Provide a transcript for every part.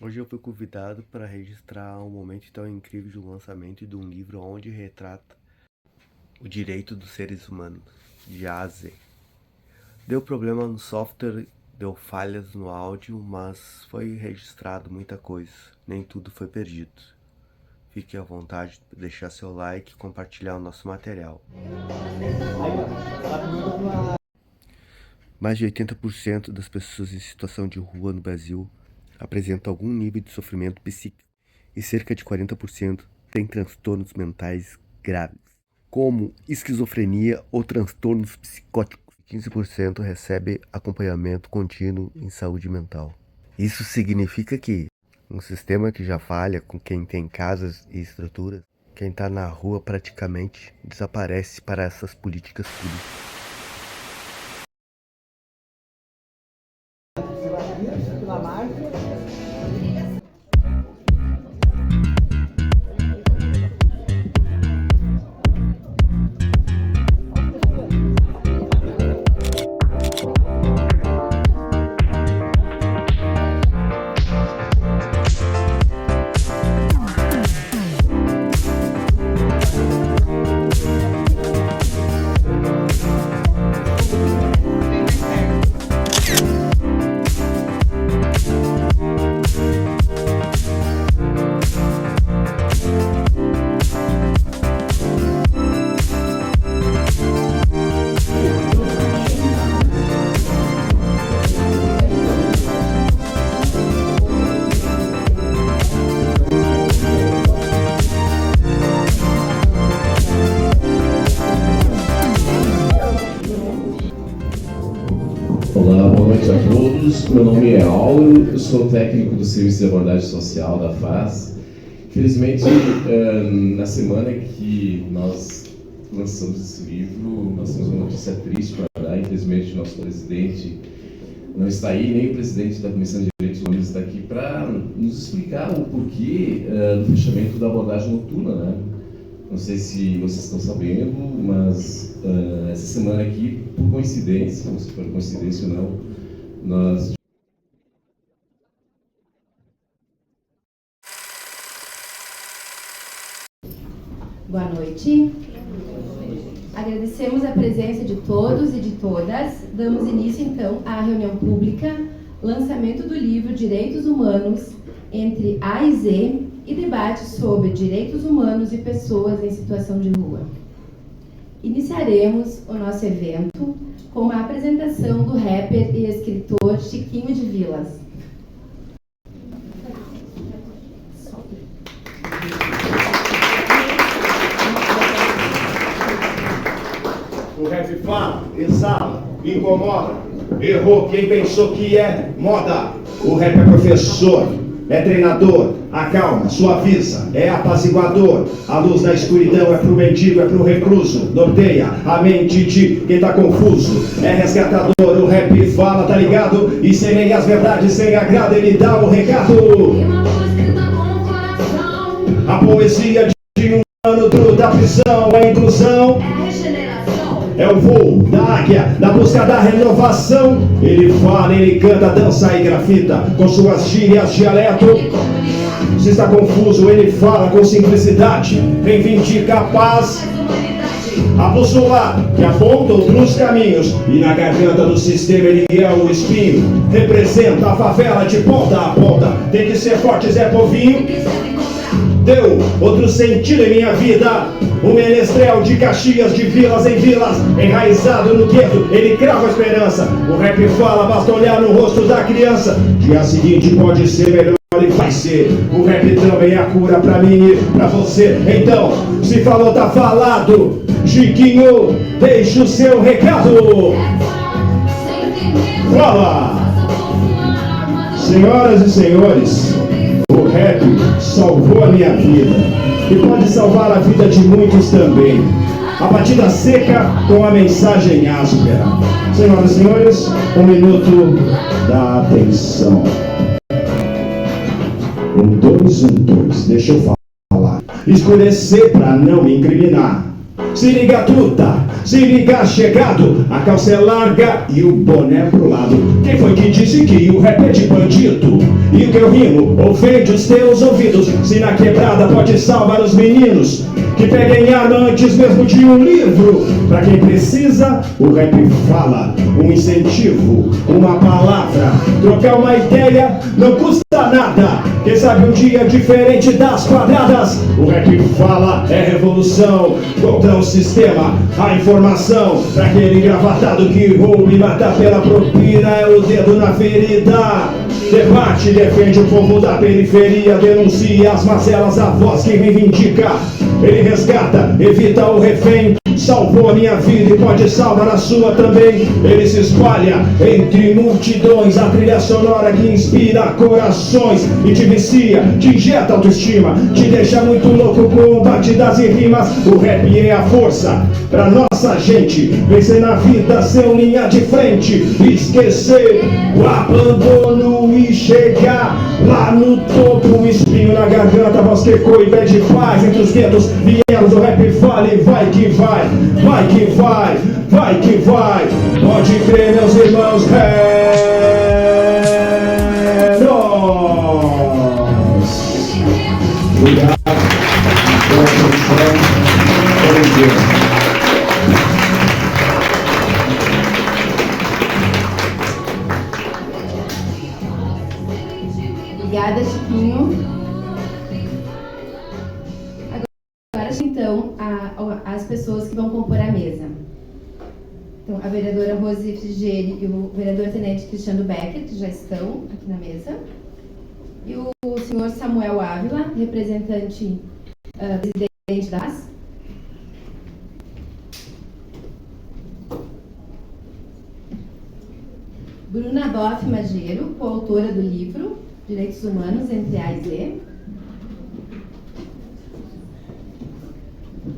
Hoje eu fui convidado para registrar um momento tão incrível do lançamento de um livro onde retrata o direito dos seres humanos, de A a Z. Deu problema no software, deu falhas no áudio, mas foi registrado muita coisa, nem tudo foi perdido. Fique à vontade de deixar seu like e compartilhar o nosso material. Mais de 80% das pessoas em situação de rua no Brasil apresentam algum nível de sofrimento psíquico e cerca de 40% têm transtornos mentais graves, como esquizofrenia ou transtornos psicóticos. 15% recebe acompanhamento contínuo em saúde mental. Isso significa que um sistema que já falha com quem tem casas e estruturas, quem está na rua praticamente desaparece para essas políticas públicas. Olá, boa noite a todos. Meu nome é Auro, eu sou técnico do Serviço de Abordagem Social da FAS. Infelizmente, na semana que nós lançamos esse livro, nós temos uma notícia triste para dar. Infelizmente, o nosso presidente não está aí, nem o presidente da Comissão de Direitos Humanos está aqui para nos explicar o porquê do fechamento da abordagem noturna, né? Não sei se vocês estão sabendo, mas essa semana aqui, por coincidência, não sei se foi coincidência ou não, nós... Boa noite. Agradecemos a presença de todos e de todas. Damos início, então, à reunião pública, lançamento do livro Direitos Humanos entre A e Z e debate sobre direitos humanos e pessoas em situação de rua. Iniciaremos o nosso evento com a apresentação do rapper e escritor Chiquinho de Vilas. O rap fala, exala, incomoda. Errou quem pensou que é moda. O rap é professor, é treinador, acalma, suaviza, é apaziguador. A luz da escuridão é pro mendigo, é pro recluso. Norteia a mente de quem tá confuso. É resgatador, o rap fala, tá ligado? E semeia as verdades sem agrado, ele dá o recado. A poesia de um ano da prisão, a inclusão é o voo da águia, na busca da renovação. Ele fala, ele canta, dança e grafita com suas gírias, dialeto. Se está confuso, ele fala com simplicidade, reivindica a paz, a bússola que aponta outros caminhos. E na garganta do sistema ele é o espinho. Representa a favela de ponta a ponta. Tem que ser forte, Zé Povinho. Deu outro sentido em minha vida. O menestrel de Caxias, de vilas em vilas, enraizado no gueto, ele crava a esperança. O rap fala, basta olhar no rosto da criança. Dia seguinte pode ser melhor e vai ser. O rap também é a cura pra mim e pra você. Então, se falou, tá falado. Chiquinho, deixa o seu recado. Fala! Senhoras e senhores, o rap salvou a minha vida e pode salvar a vida de muitos também. A batida seca com a mensagem áspera. Senhoras e senhores, um minuto da atenção. 1, 2, 1, 2, deixa eu falar. Escurecer pra não me incriminar. Se liga, truta, Se ligar chegado, a calça é larga e o boné pro lado. Quem foi que disse que o rap é de bandido? E o que eu rimo ofende os teus ouvidos. Se na quebrada pode salvar os meninos que peguem arma antes mesmo de um livro. Pra quem precisa, o rap fala. Um incentivo, uma palavra, trocar uma ideia não custa nada. Quem sabe um dia diferente das quadradas. O rap fala, é revolução contra o sistema, a informação. Pra aquele engravatado que rouba e mata pela propina, é o dedo na ferida. Debate, defende o povo da periferia, denuncia as mazelas, a voz que reivindica. Ele resgata, evita o refém. Salvou a minha vida e pode salvar a sua também. Ele se espalha entre multidões, a trilha sonora que inspira corações e te vicia, te injeta autoestima, te deixa muito louco com batidas e rimas. O rap é a força pra nossa gente vencer na vida, ser linha de frente, esquecer o abandono e chegar lá no topo. Um espinho na garganta, voz que ecoa e pede paz entre os dedos. Viemos do rap, vale, vai que vai. Vai que vai, vai que vai. Pode crer, meus irmãos, é nóis. Obrigado pela atenção. Bom dia. Obrigada, Chiquinho. Agora, então, as pessoas que vão compor a mesa. Então, a vereadora Rose Frigeri e o vereador tenente Cristiano Becker, que já estão aqui na mesa. E o senhor Samuel Ávila, representante presidente da AS. Bruna Boff Magero, coautora do livro Direitos Humanos entre A e Z.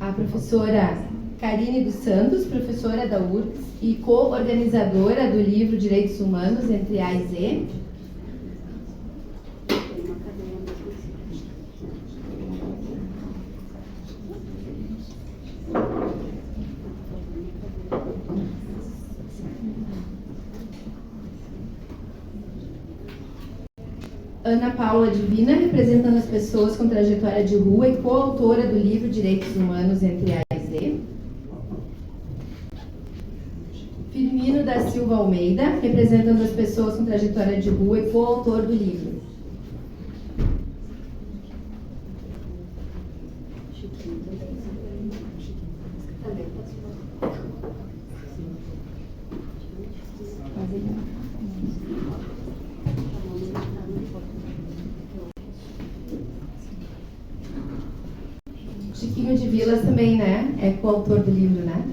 A professora Karine dos Santos, professora da URGS e co-organizadora do livro Direitos Humanos entre A e Z. Ana Paula Divina, representando as pessoas com trajetória de rua e coautora do livro Direitos Humanos entre A e Z. Firmino da Silva Almeida, representando as pessoas com trajetória de rua e coautor do livro. Chiquinho de Vilas também, né? É coautor do livro, né?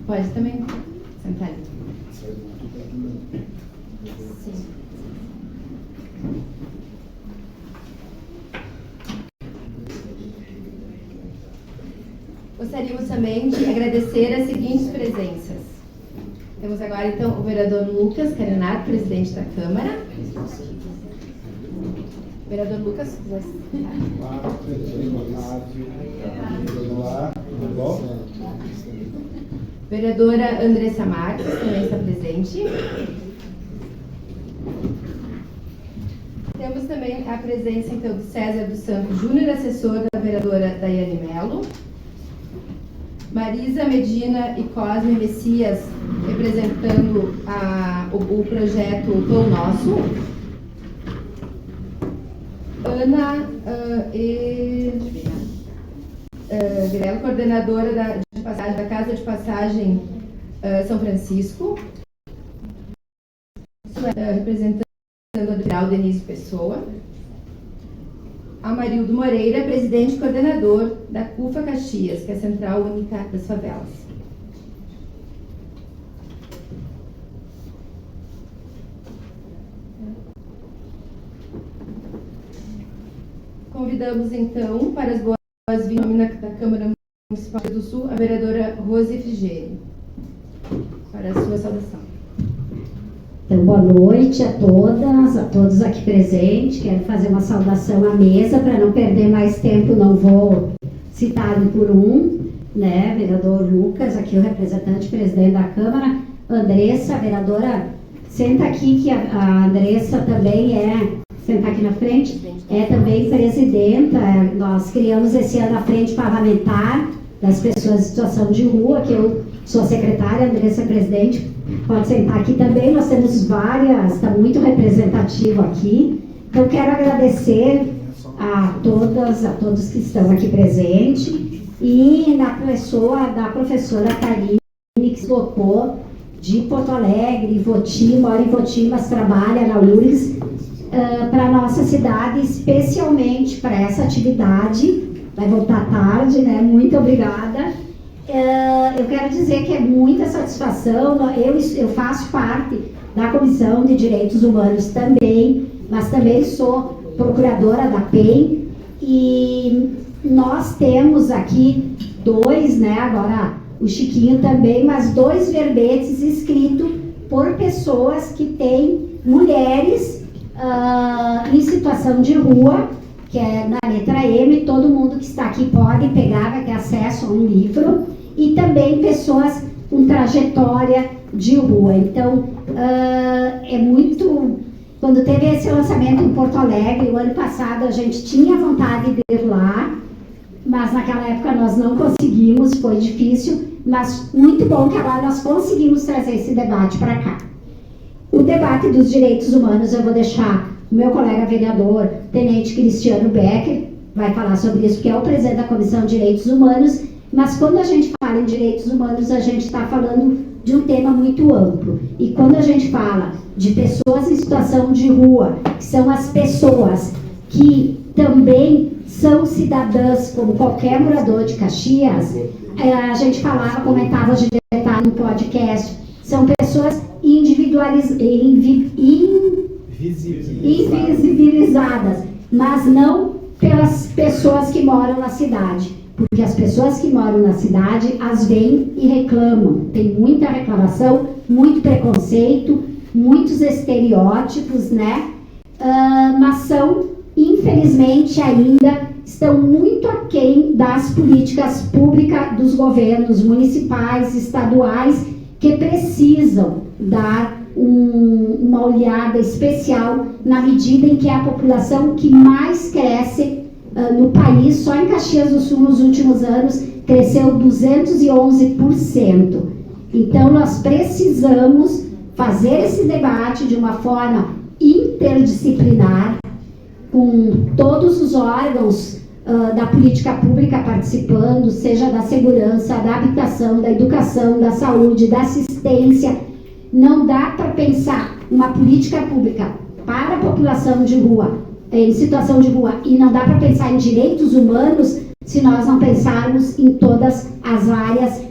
Pode também sentar ali. Sim. Gostaríamos também de agradecer as seguintes presenças. Temos agora, então, o vereador Lucas Carenato, presidente da Câmara. Vereador Lucas, se quiser Vereadora Andressa Marques também está presente. Temos também a presença, então, do César dos Santos Júnior, assessor da vereadora Daiane Mello. Marisa Medina e Cosme Messias, representando o projeto Pão Nosso. Ana Virela, coordenadora da Casa de Passagem São Francisco, representando a Federal Denise Pessoa. Amarildo Moreira, presidente e coordenador da CUFA Caxias, que é a Central Única das Favelas. Convidamos, então, para as boas-vindas da Câmara Municipal do Sul, a vereadora Rose Frigeri, para a sua saudação. Então, boa noite a todas, a todos aqui presentes. Quero fazer uma saudação à mesa, para não perder mais tempo, não vou citar um por um. né, vereador Lucas, aqui o representante presidente da Câmara, Andressa, vereadora, senta aqui que a Andressa também sentar aqui na frente, é também presidenta, nós criamos esse ano a Frente Parlamentar das Pessoas em Situação de Rua, que eu sou a secretária, a Andressa é presidente, pode sentar aqui também, nós temos várias, está muito representativo aqui, então quero agradecer a todos que estão aqui presentes, e na pessoa da professora Karine, que se deslocou de Porto Alegre, Voti, mora em Voti, mas trabalha na URGS, para a nossa cidade, especialmente para essa atividade, vai voltar tarde, né? Muito obrigada. Eu quero dizer que é muita satisfação, eu faço parte da Comissão de Direitos Humanos também, mas também sou procuradora da PEN, e nós temos aqui dois, né, agora o Chiquinho também, mas 2 verbetes escritos por pessoas que têm mulheres em situação de rua, que é na letra M, todo mundo que está aqui pode pegar, vai ter acesso a um livro, e também pessoas com trajetória de rua. Então, é muito... Quando teve esse lançamento em Porto Alegre, o ano passado, a gente tinha vontade de ir lá, mas naquela época nós não conseguimos, foi difícil, mas muito bom que agora nós conseguimos trazer esse debate para cá. O debate dos direitos humanos eu vou deixar o meu colega vereador, Tenente Cristiano Becker, vai falar sobre isso, que é o presidente da Comissão de Direitos Humanos, mas quando a gente fala em direitos humanos, a gente está falando de um tema muito amplo. E quando a gente fala de pessoas em situação de rua, que são as pessoas que também são cidadãs, como qualquer morador de Caxias, a gente comentava hoje no podcast, são pessoas invisibilizadas, mas não pelas pessoas que moram na cidade, porque as pessoas que moram na cidade as veem e reclamam, tem muita reclamação, muito preconceito, muitos estereótipos, né? Mas são, infelizmente, ainda estão muito aquém das políticas públicas dos governos municipais, estaduais, que precisam dar uma olhada especial na medida em que é a população que mais cresce no país, só em Caxias do Sul nos últimos anos cresceu 211%. Então nós precisamos fazer esse debate de uma forma interdisciplinar, com todos os órgãos da política pública participando, seja da segurança, da habitação, da educação, da saúde, da assistência. Não dá para pensar uma política pública para a população de rua, em situação de rua, e não dá para pensar em direitos humanos se nós não pensarmos em todas as áreas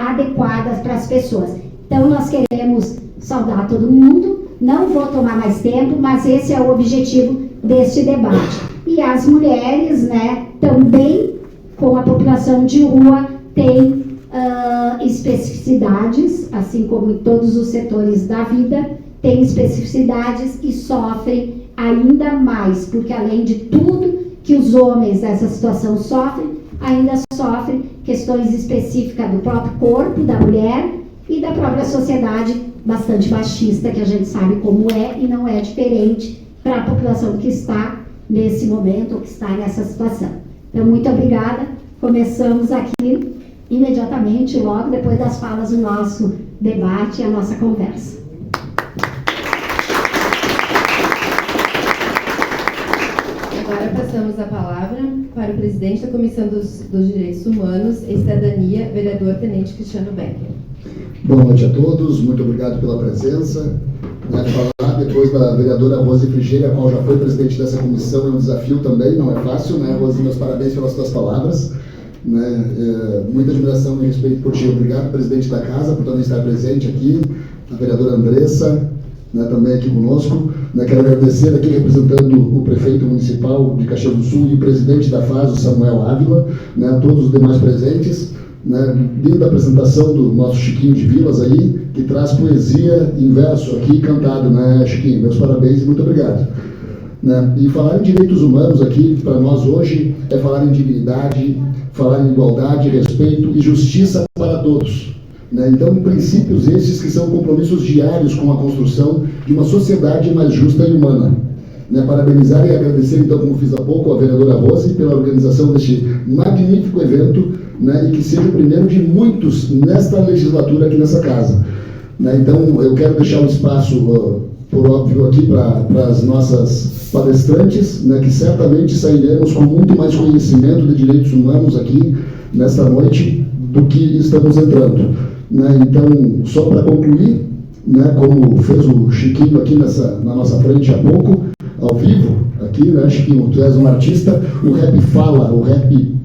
adequadas para as pessoas. Então nós queremos saudar todo mundo, não vou tomar mais tempo, mas esse é o objetivo deste debate. E as mulheres, né, também com a população de rua têm especificidades, assim como em todos os setores da vida, têm especificidades e sofrem ainda mais, porque além de tudo que os homens nessa situação sofrem, ainda sofrem questões específicas do próprio corpo da mulher e da própria sociedade bastante machista, que a gente sabe como é e não é diferente para a população que está nesse momento ou que está nessa situação. Então, muito obrigada. Começamos aqui imediatamente, logo depois das falas do nosso debate e a nossa conversa. Agora passamos a palavra para o presidente da Comissão dos Direitos Humanos e Cidadania, vereador Tenente Cristiano Becker. Boa noite a todos, muito obrigado pela presença. Falar depois da vereadora Rose Frigeira, a qual já foi presidente dessa comissão, é um desafio também, não é fácil, né, Rose? Meus parabéns pelas suas palavras. Muita admiração e respeito por ti. Obrigado, presidente da casa, por também estar presente aqui, a vereadora Andressa, também aqui conosco. Quero agradecer aqui representando o prefeito municipal de Caxias do Sul e o presidente da FAS, o Samuel Ávila, a todos os demais presentes. Linda apresentação do nosso Chiquinho de Vilas aí, que traz poesia em verso aqui cantado, né, Chiquinho? Meus parabéns e muito obrigado. E falar em direitos humanos aqui, para nós hoje, é falar em dignidade, falar em igualdade, respeito e justiça para todos. Né? Então, princípios esses que são compromissos diários com a construção de uma sociedade mais justa e humana. Né? Parabenizar e agradecer, então, como fiz há pouco, a vereadora Rose pela organização deste magnífico evento, né? E que seja o primeiro de muitos nesta legislatura aqui nessa casa. Né? Então, eu quero deixar um espaço, por óbvio, aqui para as nossas palestrantes, né? Que certamente sairemos com muito mais conhecimento de direitos humanos aqui nesta noite do que estamos entrando. Né? Então, só para concluir, né? Como fez o Chiquinho aqui na nossa frente há pouco, ao vivo, aqui, né, Chiquinho, tu és um artista, o rap fala, o rap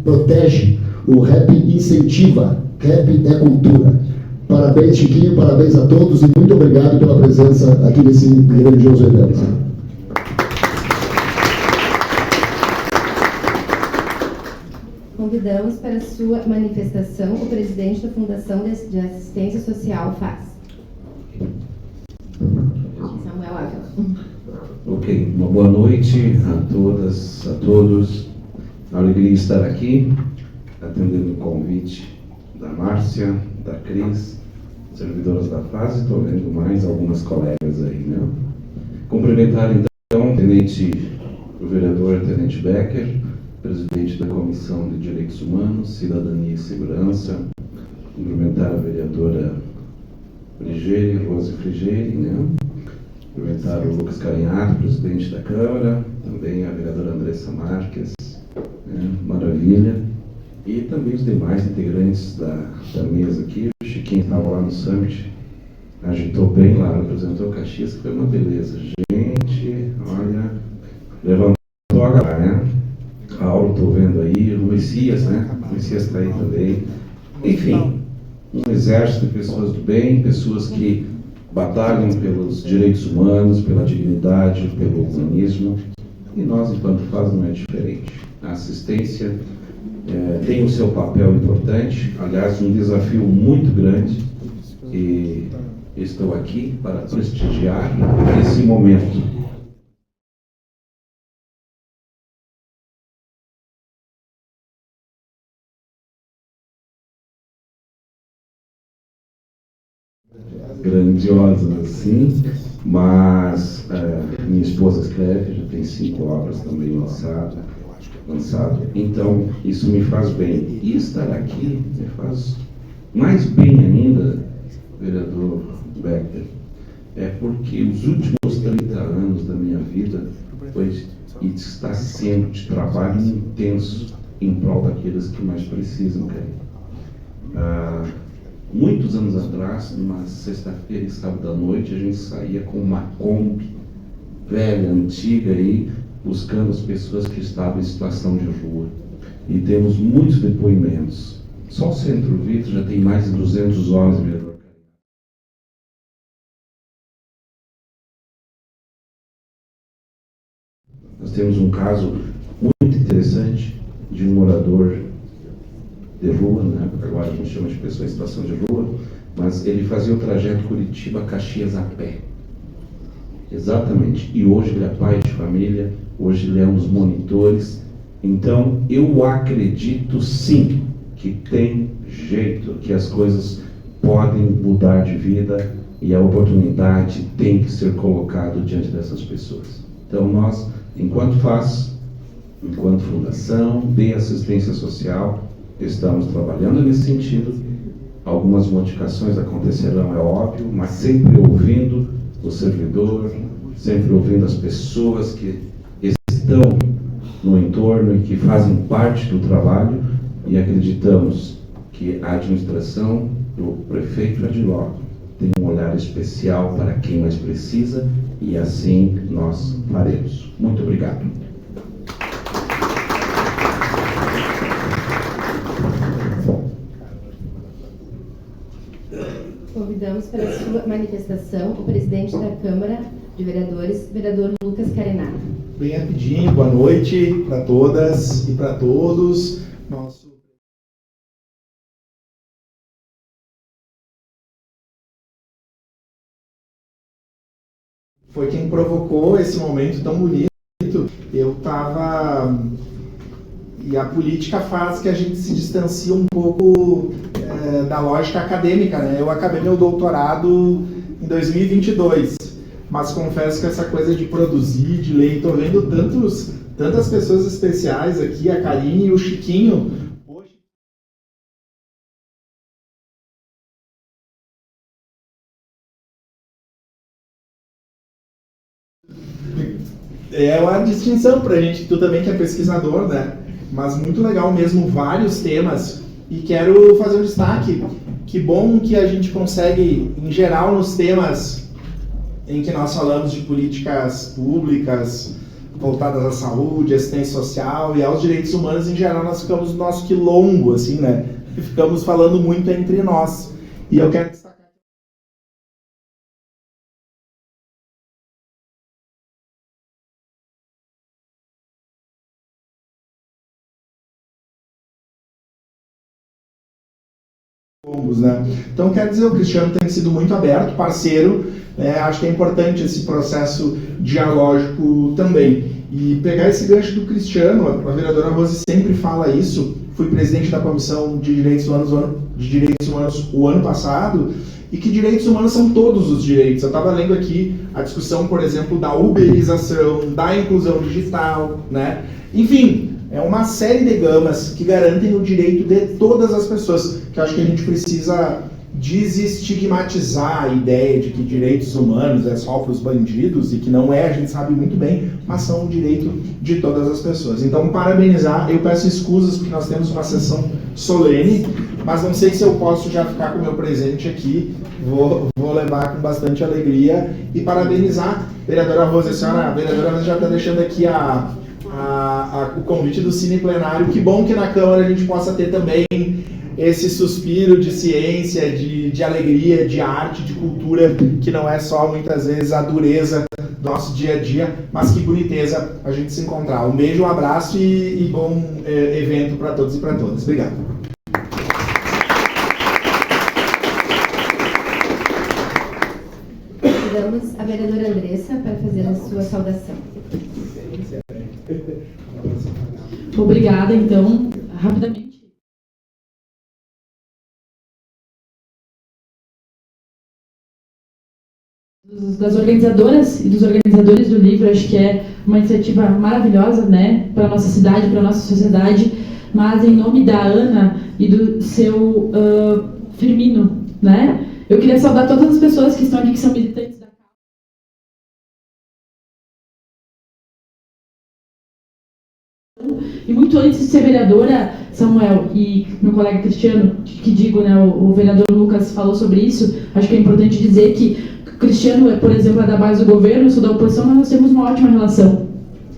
protege, o rap incentiva, rap é cultura. Parabéns, Chiquinho, parabéns a todos e muito obrigado pela presença aqui nesse grandioso evento. Convidamos para a sua manifestação o presidente da Fundação de Assistência Social, FAS. Samuel Ávila. Ok, uma boa noite a todas, a todos. Alegria estar aqui, atendendo o convite da Márcia, da Cris, servidoras da FAS, e estou vendo mais algumas colegas aí, né? Cumprimentar então o vereador Tenente Becker, presidente da Comissão de Direitos Humanos, Cidadania e Segurança. Cumprimentar a vereadora Rose Frigeire, né? Cumprimentar o Lucas Carinhato, presidente da Câmara, também a vereadora Andressa Marques, né? Maravilha, e também os demais integrantes da mesa aqui. O Chiquinho estava lá no Summit, agitou bem lá, representou o Caxias, que foi uma beleza. Gente, olha, levantou a galera, né? A Auro estou vendo aí, o Messias, né? O Messias está aí também. Enfim, um exército de pessoas do bem, pessoas que batalham pelos direitos humanos, pela dignidade, pelo humanismo, e nós, enquanto FAS, não é diferente. A assistência tem o seu papel importante, aliás, um desafio muito grande, e estou aqui para prestigiar esse momento. Grandiosas assim, mas minha esposa escreve, já tem 5 obras também lançado, então isso me faz bem. E estar aqui me faz mais bem ainda, vereador Becker, porque os últimos 30 anos da minha vida e está sendo de trabalho intenso em prol daqueles que mais precisam, cara. Muitos anos atrás, numa sexta-feira e sábado à noite, a gente saía com uma Kombi velha, antiga, aí, buscando as pessoas que estavam em situação de rua. E temos muitos depoimentos. Só o Centro Vitor já tem mais de 200 homens, vereador. Nós temos um caso muito interessante de um morador de rua, né? Agora a gente chama de pessoa em situação de rua, mas ele fazia o trajeto Curitiba-Caxias a pé. Exatamente. E hoje ele é pai de família, hoje ele é um dos monitores. Então, eu acredito sim que tem jeito, que as coisas podem mudar de vida e a oportunidade tem que ser colocada diante dessas pessoas. Então, nós, enquanto FAS, enquanto Fundação de Assistência Social, estamos trabalhando nesse sentido. Algumas modificações acontecerão, é óbvio, mas sempre ouvindo o servidor, sempre ouvindo as pessoas que estão no entorno e que fazem parte do trabalho, e acreditamos que a administração do prefeito Adiló tem um olhar especial para quem mais precisa, e assim nós faremos. Muito obrigado. Convidamos para a sua manifestação o presidente da Câmara de Vereadores, vereador Lucas Carinhato. Bem rapidinho, boa noite para todas e para todos. Foi quem provocou esse momento tão bonito. Eu estava E a política faz que a gente se distancie um pouco da lógica acadêmica, né? Eu acabei meu doutorado em 2022, mas confesso que essa coisa de produzir, de ler, estou vendo tantas pessoas especiais aqui, a Karine e o Chiquinho. É uma distinção pra gente, tu também que é pesquisador, né? Mas muito legal mesmo, vários temas. E quero fazer um destaque. Que bom que a gente consegue, em geral, nos temas em que nós falamos de políticas públicas voltadas à saúde, assistência social e aos direitos humanos, em geral, nós ficamos no nosso quilombo, assim, né? Ficamos falando muito entre nós. E eu quero destacar. Né? Então, quer dizer, o Cristiano tem sido muito aberto, parceiro, né? Acho que é importante esse processo dialógico também. E pegar esse gancho do Cristiano, a vereadora Rose sempre fala isso, fui presidente da Comissão de Direitos Humanos o ano passado, e que direitos humanos são todos os direitos. Eu estava lendo aqui a discussão, por exemplo, da uberização, da inclusão digital, né? Enfim, é uma série de gamas que garantem o direito de todas as pessoas, que eu acho que a gente precisa desestigmatizar a ideia de que direitos humanos é só para os bandidos, e que não é, a gente sabe muito bem, mas são o direito de todas as pessoas. Então, parabenizar, eu peço escusas porque nós temos uma sessão solene, mas não sei se eu posso já ficar com o meu presente aqui, vou levar com bastante alegria, e parabenizar a vereadora Rose. A vereadora Rose já está deixando aqui o convite do Cine Plenário. Que bom que na Câmara a gente possa ter também esse suspiro de ciência, de alegria, de arte, de cultura, que não é só, muitas vezes, a dureza do nosso dia a dia, mas que boniteza a gente se encontrar. Um beijo, um abraço e bom evento para todos e para todas. Obrigado. Convidamos a vereadora Andressa para fazer a sua saudação. Obrigada, então, rapidamente. Das organizadoras e dos organizadores do livro, acho que é uma iniciativa maravilhosa, né, para a nossa cidade, para a nossa sociedade, mas em nome da Ana e do seu Firmino, né, eu queria saudar todas as pessoas que estão aqui, que são militantes da E muito antes de ser vereadora, Samuel e meu colega Cristiano, que digo, né, o vereador Lucas falou sobre isso, acho que é importante dizer que o Cristiano, por exemplo, é da base do governo, eu sou da oposição, mas nós temos uma ótima relação.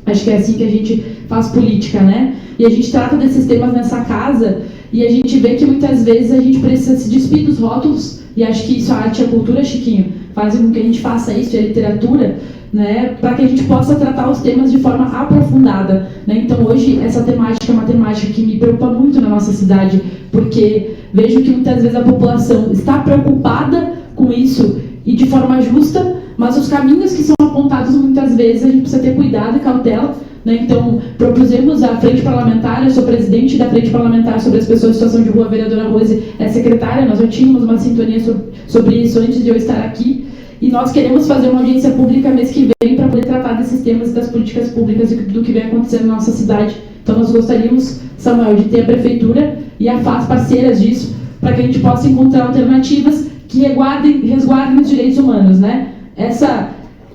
Acho que é assim que a gente faz política, né? E a gente trata desses temas nessa casa e a gente vê que muitas vezes a gente precisa se despir dos rótulos, e acho que isso, a arte e a cultura, Chiquinho, fazem com que a gente faça isso, e a literatura, né, para que a gente possa tratar os temas de forma aprofundada, né? Então hoje essa temática é uma temática que me preocupa muito na nossa cidade, porque vejo que muitas vezes a população está preocupada com isso e de forma justa, mas os caminhos que são apontados muitas vezes a gente precisa ter cuidado e cautela, né? Então propusemos a frente parlamentar, eu sou presidente da frente parlamentar sobre as pessoas em situação de rua, a vereadora Rose é secretária, nós já tínhamos uma sintonia sobre isso antes de eu estar aqui. E nós queremos fazer uma audiência pública mês que vem para poder tratar desses temas e das políticas públicas e do que vem acontecendo na nossa cidade. Então nós gostaríamos, Samuel, de ter a Prefeitura e a FAS parceiras disso, para que a gente possa encontrar alternativas que resguardem os direitos humanos, né?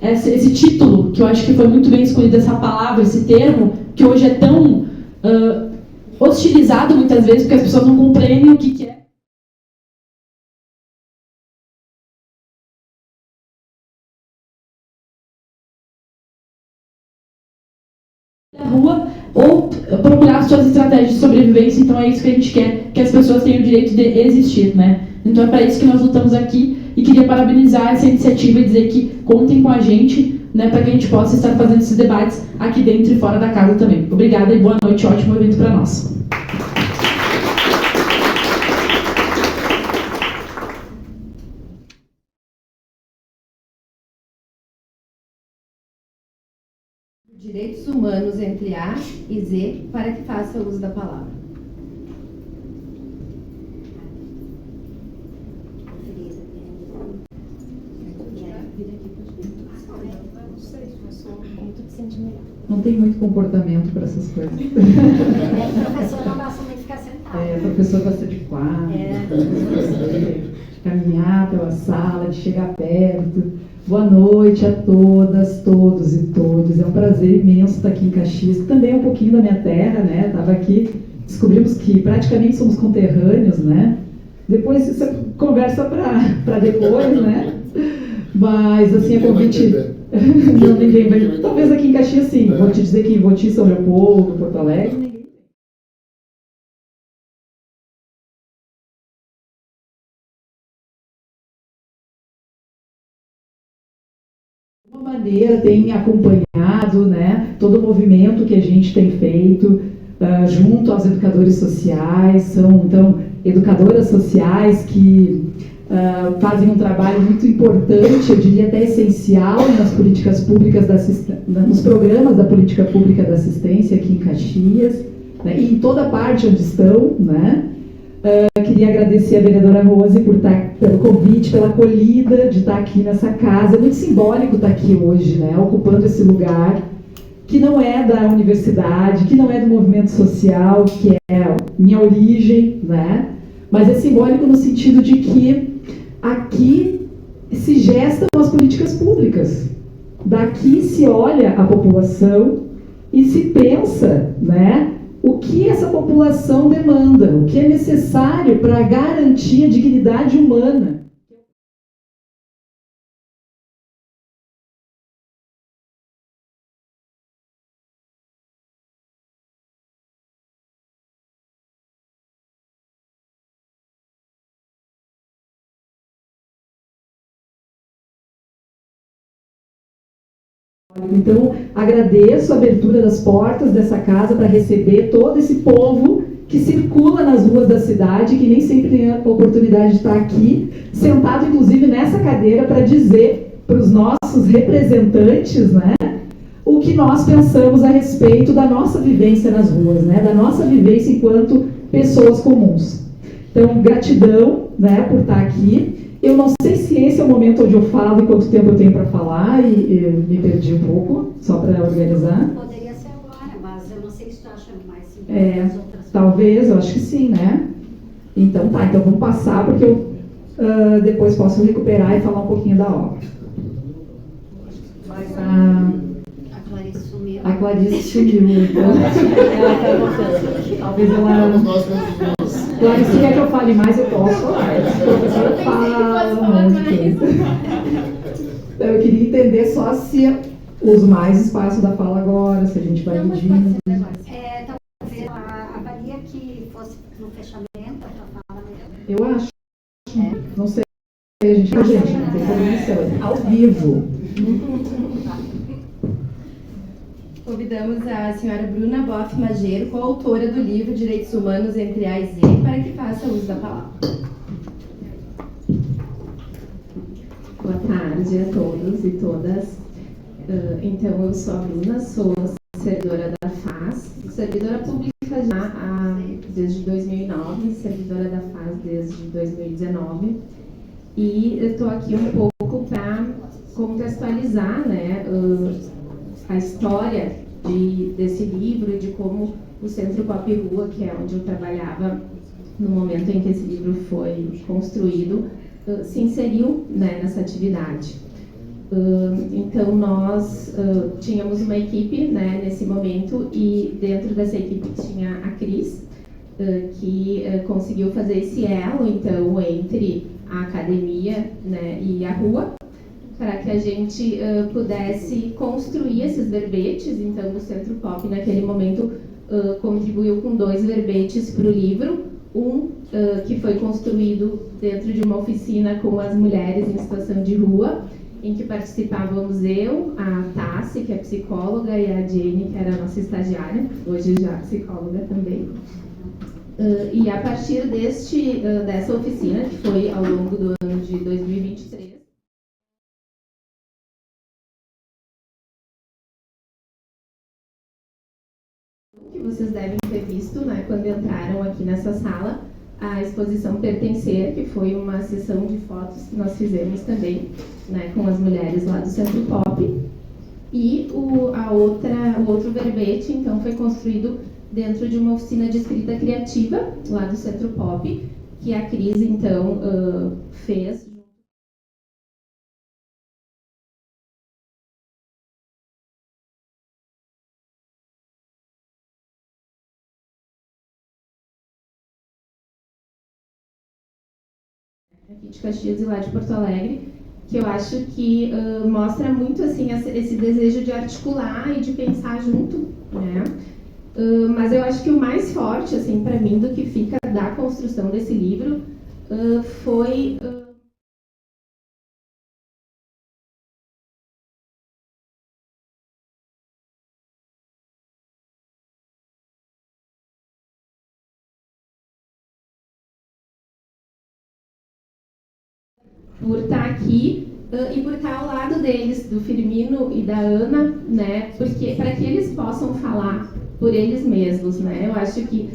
Esse título, que eu acho que foi muito bem escolhido, essa palavra, esse termo, que hoje é tão hostilizado muitas vezes, porque as pessoas não compreendem o que é. Rua ou procurar suas estratégias de sobrevivência. Então é isso que a gente quer, que as pessoas tenham o direito de existir, né? Então é para isso que nós lutamos aqui, e queria parabenizar essa iniciativa e dizer que contem com a gente, né, para que a gente possa estar fazendo esses debates aqui dentro e fora da casa também. Obrigada e boa noite, ótimo evento para nós. Direitos humanos entre A e Z, para que faça uso da palavra. Não tem muito comportamento para essas coisas. O professor não gosta muito de ficar sentado. O professor gosta de quadro, de caminhar pela sala, de chegar perto. Boa noite a todas, todos e todas. É um prazer imenso estar aqui em Caxias, que também é um pouquinho da minha terra, né? Estava aqui, descobrimos que praticamente somos conterrâneos, né? Depois isso é conversa para depois, né? Mas assim, a convite... Não, ninguém vai... Talvez aqui em Caxias sim. Vou te dizer que em Voti, São Leopoldo, Porto Alegre, ninguém... De alguma maneira tem acompanhado, né, todo o movimento que a gente tem feito junto aos educadores sociais. São, então, educadoras sociais que fazem um trabalho muito importante, eu diria até essencial, nas políticas públicas nos programas da política pública da assistência aqui em Caxias, né, e em toda parte onde estão, né. Queria agradecer a vereadora Rose pelo convite, pela acolhida de estar aqui nessa casa. É muito simbólico estar aqui hoje, né, ocupando esse lugar que não é da universidade, que não é do movimento social, que é minha origem, né, mas é simbólico no sentido de que aqui se gestam as políticas públicas. Daqui se olha a população e se pensa, né, o que essa população demanda, o que é necessário para garantir a dignidade humana. Então, agradeço a abertura das portas dessa casa para receber todo esse povo que circula nas ruas da cidade, que nem sempre tem a oportunidade de estar aqui, sentado inclusive nessa cadeira para dizer para os nossos representantes, né, o que nós pensamos a respeito da nossa vivência nas ruas, né, da nossa vivência enquanto pessoas comuns. Então, gratidão, né, por estar aqui. Eu não sei se esse é o momento onde eu falo e quanto tempo eu tenho para falar, e me perdi um pouco, só para organizar. Poderia ser agora, mas eu não sei se tu acha mais simples as outras. Talvez, eu acho que sim, né? Então tá, então vamos passar, porque eu depois posso recuperar e falar um pouquinho da obra. Mas a Clarice sumiu. A Clarice sumiu, então. Ela está voltando. Talvez ela... Clarice, se quer que eu fale mais, eu posso falar. A professora fala muito. Eu queria entender só se uso mais espaço da fala agora, se a gente vai medindo. Talvez avalia que fosse no fechamento a tua fala mesmo. Eu acho. Não sei. A gente não tem comissão. Ao vivo. Convidamos a senhora Bruna Boff Mageiro, coautora do livro Direitos Humanos entre A e Z, para que faça uso da palavra. Boa tarde a todos e todas. Então, eu sou a Bruna, sou servidora da FAS, servidora pública já desde 2009, servidora da FAS desde 2019. E eu estou aqui um pouco para contextualizar, né, a história desse livro e de como o Centro Pop Rua, que é onde eu trabalhava no momento em que esse livro foi construído, se inseriu, né, nessa atividade. Então, nós tínhamos uma equipe, né, nesse momento, e dentro dessa equipe tinha a Cris, que conseguiu fazer esse elo, então, entre a academia, né, e a rua, para que a gente pudesse construir esses verbetes. Então, o Centro Pop, naquele momento, contribuiu com 2 verbetes para o livro. Um que foi construído dentro de uma oficina com as mulheres em situação de rua, em que participávamos eu, a Tassi, que é psicóloga, e a Jenny, que era a nossa estagiária, hoje já psicóloga também. E a partir dessa oficina, que foi ao longo do ano de 2023, Que vocês devem ter visto, né, quando entraram aqui nessa sala, a exposição Pertencer, que foi uma sessão de fotos que nós fizemos também, né, com as mulheres lá do Centro Pop. E o outro verbete, então, foi construído dentro de uma oficina de escrita criativa, lá do Centro Pop, que a Cris, então, fez. Aqui de Caxias e lá de Porto Alegre, que eu acho que mostra muito assim esse desejo de articular e de pensar junto, né? Mas eu acho que o mais forte, assim, para mim, do que fica da construção desse livro foi por estar aqui e por estar ao lado deles, do Firmino e da Ana, né? Porque para que eles possam falar por eles mesmos, né? Eu acho que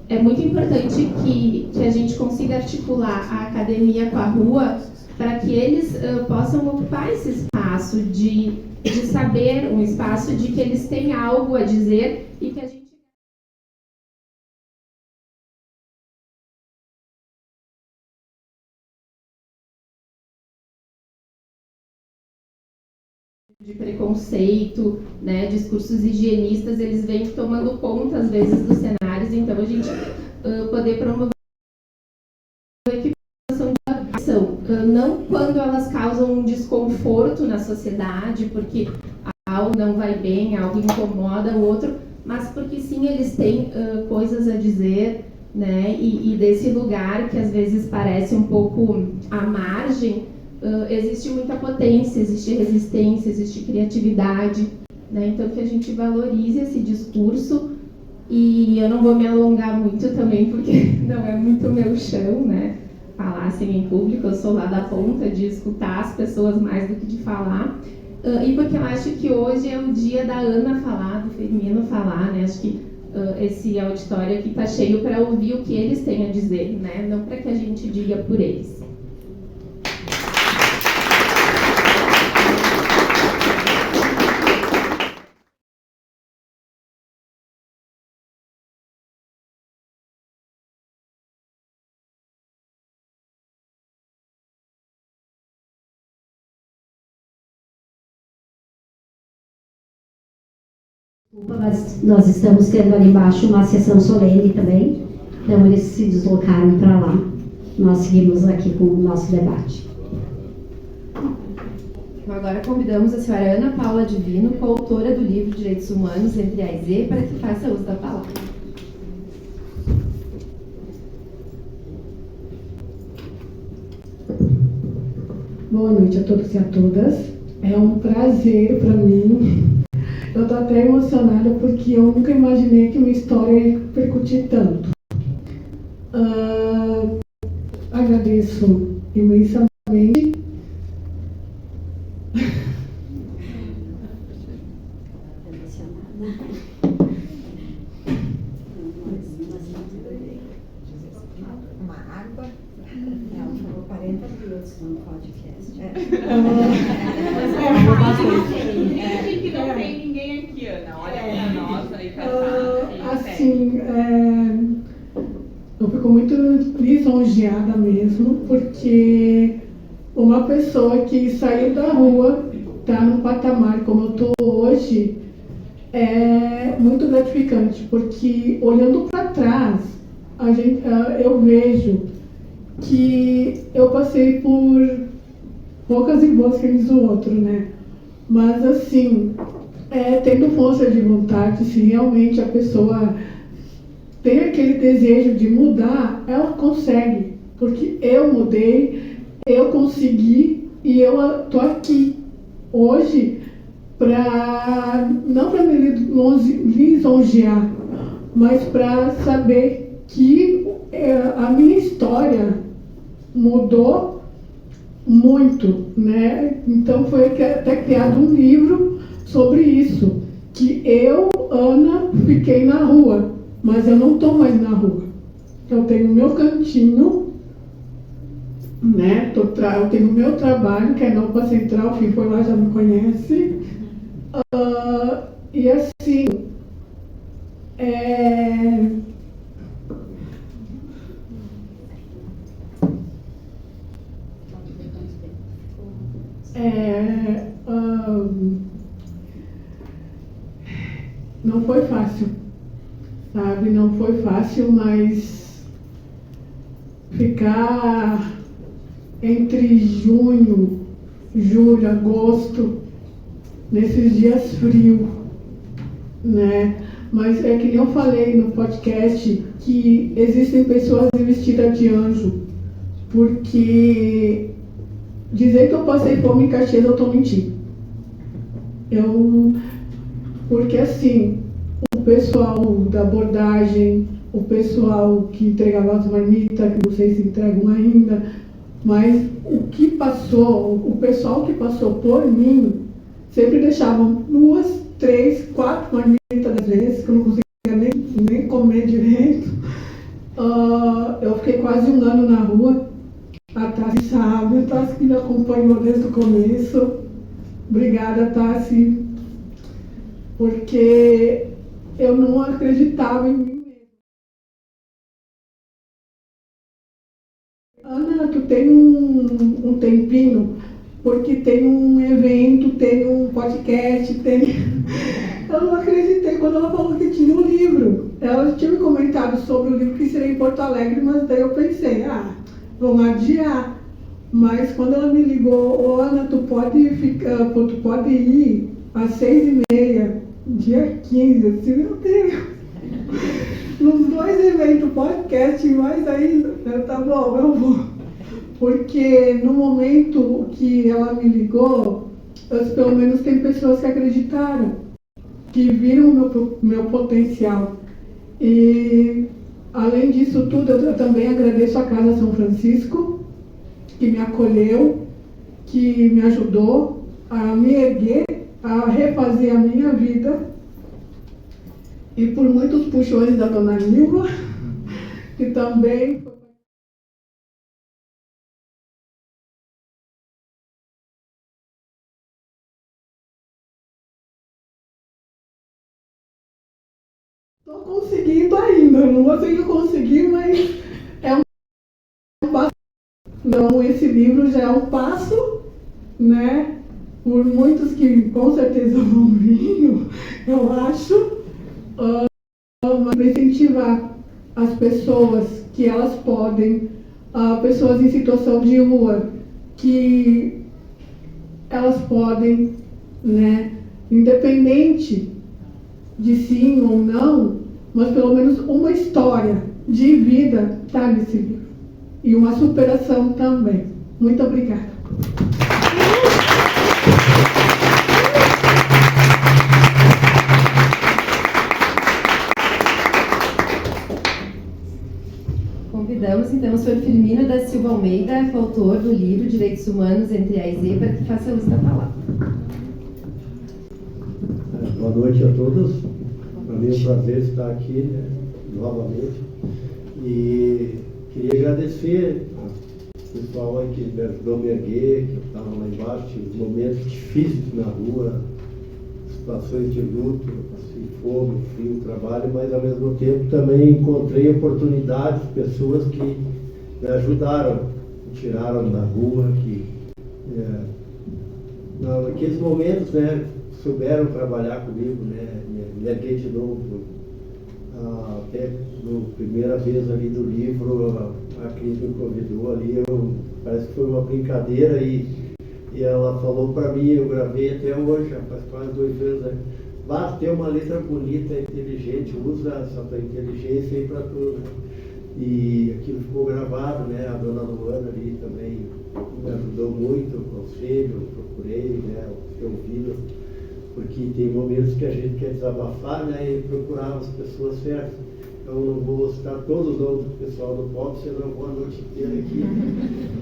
é muito importante que a gente consiga articular a academia com a rua para que eles possam ocupar esse espaço de saber, um espaço de que eles têm algo a dizer e que a gente de preconceito, né, discursos higienistas, eles vêm tomando conta, às vezes, dos cenários, então a gente poder promover a equiparação de ação, não quando elas causam um desconforto na sociedade, porque algo não vai bem, algo incomoda o outro, mas porque sim, eles têm coisas a dizer, né, e desse lugar que às vezes parece um pouco à margem, existe muita potência, existe resistência, existe criatividade, né? Então que a gente valorize esse discurso e eu não vou me alongar muito também porque não é muito meu chão, né? Falar assim em público, eu sou lá da ponta de escutar as pessoas mais do que de falar e porque eu acho que hoje é o dia da Ana falar, do Firmino falar, né? Acho que esse auditório aqui está cheio para ouvir o que eles têm a dizer, né? Não para que a gente diga por eles. Mas nós estamos tendo ali embaixo uma sessão solene também, então eles se deslocaram para lá. Nós seguimos aqui com o nosso debate. Então, agora convidamos a senhora Ana Paula Divino, coautora do livro Direitos Humanos entre A e Z, para que faça uso da palavra. Boa noite a todos e a todas. É um prazer para mim. Eu estou até emocionada porque eu nunca imaginei que minha história ia repercutir tanto. Agradeço imensamente. Uma água. Ela falou 40 minutos no podcast. Que não tem ninguém aqui, Ana. Olha pra nós aí, pra assim, eu fico muito lisonjeada mesmo, porque uma pessoa que saiu da rua, está no patamar como eu estou hoje, é muito gratificante, porque olhando para trás, eu vejo que eu passei por poucas e boas que diz o outro, né? Mas assim, tendo força de vontade, se realmente a pessoa tem aquele desejo de mudar, ela consegue. Porque eu mudei, eu consegui e eu estou aqui hoje não para me lisonjear, mas para saber que a minha história mudou muito, né? Então foi até criado um livro sobre isso, que eu eu, Ana, fiquei na rua, mas eu não estou mais na rua. Eu tenho meu cantinho, né? Eu tenho meu trabalho, que é na UPA Central, quem foi lá já me conhece. E assim, não foi fácil, sabe? Não foi fácil, mas ficar entre junho, julho, agosto, nesses dias frios, né? Mas é que nem eu falei no podcast, que existem pessoas vestidas de anjo, porque dizer que eu passei fome em Caxias, eu estou mentindo. Porque assim, o pessoal da abordagem, o pessoal que entregava as marmitas, que não sei se entregam ainda, mas o pessoal que passou por mim, sempre deixavam 2, 3, 4 marmitas às vezes, que eu não conseguia nem comer direito. Eu fiquei quase 1 ano na rua. A Tassi sabe, a Tassi que me acompanhou desde o começo. Obrigada, Tassi, porque eu não acreditava em mim mesma. Ana, tu tem um tempinho, porque tem um evento, tem um podcast, Eu não acreditei quando ela falou que tinha um livro. Ela tinha me comentado sobre o livro que seria em Porto Alegre, mas daí eu pensei, vamos adiar. Mas quando ela me ligou, Ana, tu pode ir às 6h30, dia 15, eu disse, meu Deus. Nos 2 eventos, podcast, mais ainda. Tá bom, eu vou. Porque no momento que ela me ligou, pelo menos tem pessoas que acreditaram, que viram o meu potencial. E além disso tudo, eu também agradeço a Casa São Francisco, que me acolheu, que me ajudou a me erguer, a refazer a minha vida. E por muitos puxões da Dona Nilva, que também... Estou conseguindo ainda, não vou dizer que eu consegui, mas é um passo. Então, esse livro já é um passo, né? Por muitos que com certeza vão vir, eu acho, para incentivar as pessoas que elas podem, pessoas em situação de rua, que elas podem, né? Independente de sim ou não, mas pelo menos uma história de vida está nesse livro. E uma superação também. Muito obrigada. Convidamos então o senhor Firmino da Silva Almeida, coautor do livro Direitos Humanos entre A e Z, para que faça uso da palavra. Boa noite a todos. Para mim é um prazer estar aqui, né, novamente. E queria agradecer ao pessoal aí que me ajudou a me erguer, que eu estava lá embaixo, tive momentos difíceis na rua, situações de luto, assim, fome, frio, trabalho, mas ao mesmo tempo também encontrei oportunidades, pessoas que me ajudaram, me tiraram da rua, que naqueles momentos, né, souberam trabalhar comigo, né, me erguei de novo. Até na primeira vez ali do livro, a Cris me convidou ali, parece que foi uma brincadeira e ela falou para mim, eu gravei até hoje, faz quase 2 anos, né? Basta ter uma letra bonita, inteligente, usa essa tua inteligência aí para tudo, né? E aquilo ficou gravado, né? A dona Luana ali também me ajudou muito, o conselho, procurei, né? Ter ouvido, porque tem momentos que a gente quer desabafar, né? E procurar as pessoas certas. Então não vou citar todos os nomes do pessoal do POP, senão eu vou a noite inteira aqui.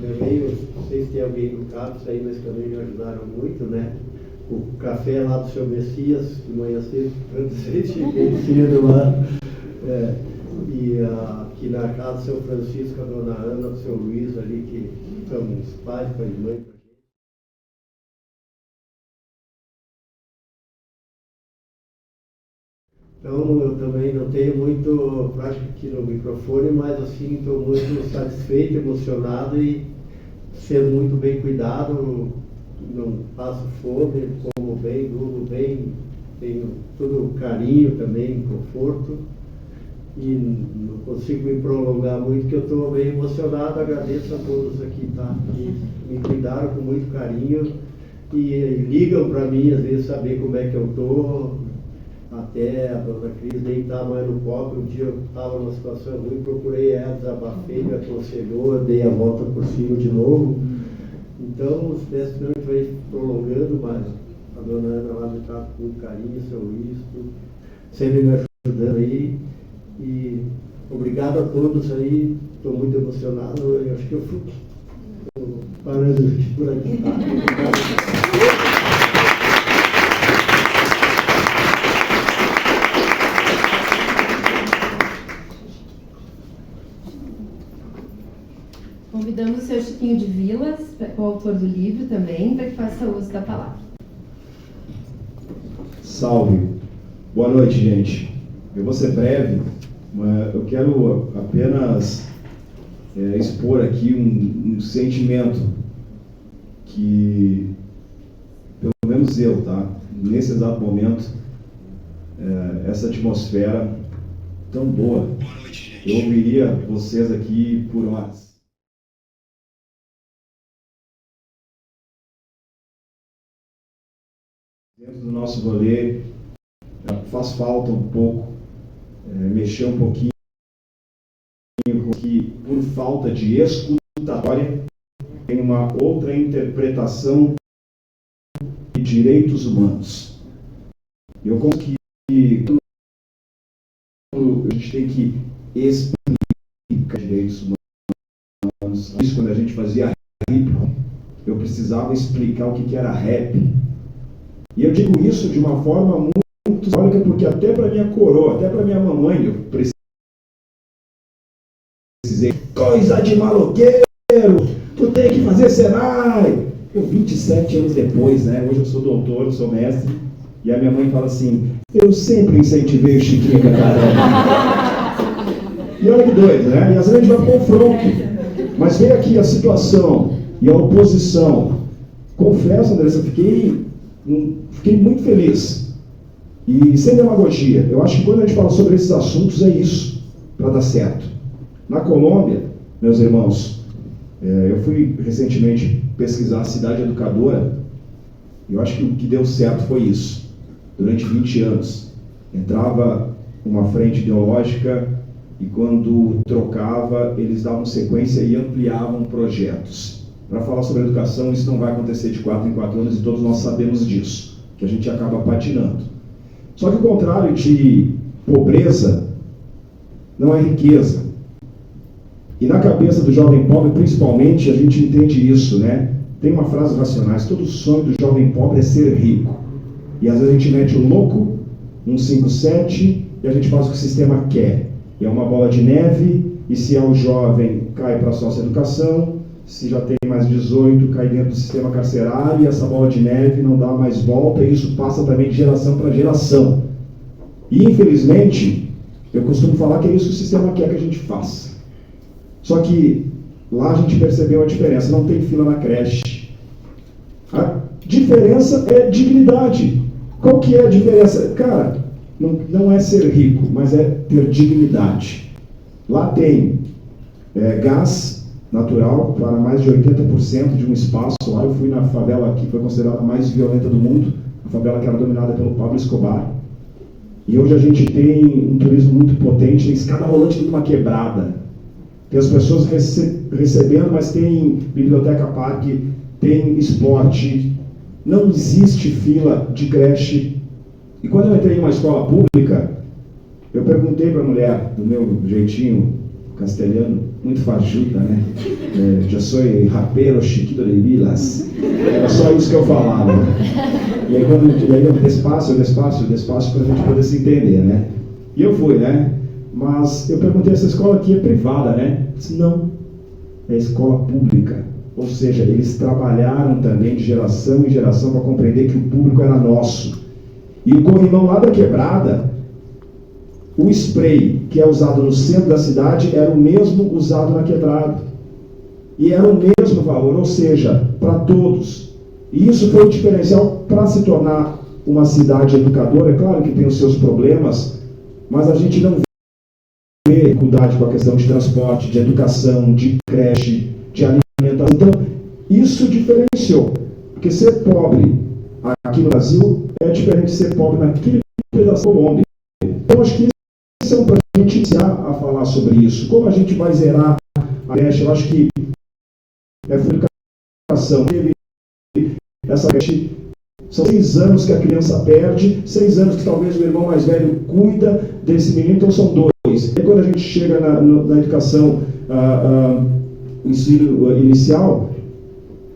Também, não sei se tem alguém no CAPS aí, mas também me ajudaram muito, né? o café lá do seu Messias, de manhã cedo, bem cedo lá. E aqui na casa do seu Francisco, a dona Ana, do seu Luiz ali, que são os pais, pai e mãe. Então, eu também não tenho muito prática aqui no microfone, mas assim, estou muito satisfeito, emocionado e sendo muito bem cuidado, não passo fome, como bem, durmo bem, tenho todo carinho também, conforto. E não consigo me prolongar muito, porque eu estou bem emocionado. Agradeço a todos aqui, tá? Que me cuidaram com muito carinho e ligam para mim, às vezes, saber como é que eu estou. Até a dona Cris nem está mais no copo. Um dia eu estava numa situação ruim, procurei ela, desabafei, me aconselhou, dei a volta por cima de novo. Então, se desse não, a gente vai prolongando, mas a dona Ana lá me trata com muito carinho, seu Luiz, sempre me ajudando aí. E obrigado a todos aí, estou muito emocionado, eu acho que eu fui parando por aqui. Convidamos o seu Chiquinho de Vilas, o autor do livro também, para que faça uso da palavra. Salve. Boa noite, gente. Eu vou ser breve, mas eu quero apenas expor aqui um sentimento que, pelo menos eu, tá? Nesse exato momento, essa atmosfera tão boa, eu ouviria vocês aqui por horas. Dentro do nosso rolê, faz falta um pouco, mexer um pouquinho, que por falta de escutatória, tem uma outra interpretação de direitos humanos. Eu considero que a gente tem que explicar direitos humanos. Isso, quando a gente fazia hip hop, eu precisava explicar o que era rap. E eu digo isso de uma forma muito simbólica, porque até para minha coroa, até para minha mamãe, eu precisei. Coisa de maloqueiro, tu tem que fazer Senai. Eu, 27 anos depois, né? Hoje eu sou doutor, sou mestre, e a minha mãe fala assim: eu sempre incentivei o Chiquinho, cara. E olha que doido, né? E às vezes a gente vai para o confronto. Mas vem aqui a situação e a oposição. Confesso, Andressa, eu fiquei muito feliz. E sem demagogia, eu acho que quando a gente fala sobre esses assuntos é isso, para dar certo. Na Colômbia, meus irmãos, eu fui recentemente pesquisar a cidade educadora, e eu acho que o que deu certo foi isso. Durante 20 anos, entrava uma frente ideológica e quando trocava, eles davam sequência e ampliavam projetos. Para falar sobre educação, isso não vai acontecer de 4 em 4 anos e todos nós sabemos disso, que a gente acaba patinando. Só que o contrário de pobreza não é riqueza. E na cabeça do jovem pobre, principalmente, a gente entende isso, né? Tem uma frase racionais: todo sonho do jovem pobre é ser rico. E às vezes a gente mete o louco, 157, e a gente faz o que o sistema quer. E é uma bola de neve, e se é um jovem, cai para a socioeducação, se já tem mais 18, cai dentro do sistema carcerário, e essa bola de neve não dá mais volta, e isso passa também de geração para geração. E infelizmente, eu costumo falar que é isso que o sistema quer que a gente faça. Só que lá a gente percebeu a diferença, não tem fila na creche. A diferença é dignidade. Qual que é a diferença? Cara, não é ser rico, mas é ter dignidade. Lá tem gás natural para mais de 80% de um espaço. Lá eu fui na favela que foi considerada a mais violenta do mundo, a favela que era dominada pelo Pablo Escobar. E hoje a gente tem um turismo muito potente, tem escada rolante de uma quebrada. Tem as pessoas recebendo, mas tem biblioteca parque, tem esporte, não existe fila de creche. E quando eu entrei em uma escola pública, eu perguntei para a mulher, do meu jeitinho castelhano muito fajuta, né? Eu sou rapero chiquito de vilas. Era só isso que eu falava. E aí, eu despacio para a gente poder se entender, né? E eu fui, né? Mas eu perguntei, essa escola aqui é privada, né? Eu disse, não, é escola pública. Ou seja, eles trabalharam também de geração em geração para compreender que o público era nosso. E o corrimão lá da quebrada, o spray que é usado no centro da cidade era o mesmo usado na quebrada. E era o mesmo valor, ou seja, para todos. E isso foi o diferencial para se tornar uma cidade educadora. É claro que tem os seus problemas, mas a gente não vê dificuldade com a questão de transporte, de educação, de creche, de alimentação. Então, isso diferenciou. Porque ser pobre aqui no Brasil é diferente de ser pobre naquele pedaço da Colômbia. Então, acho que isso é para a gente iniciar a falar sobre isso. Como a gente vai zerar a creche? Eu acho que é educação. Essa creche, são 6 anos que a criança perde, 6 anos que talvez o irmão mais velho cuida desse menino, então são 2. E quando a gente chega na educação, ensino inicial,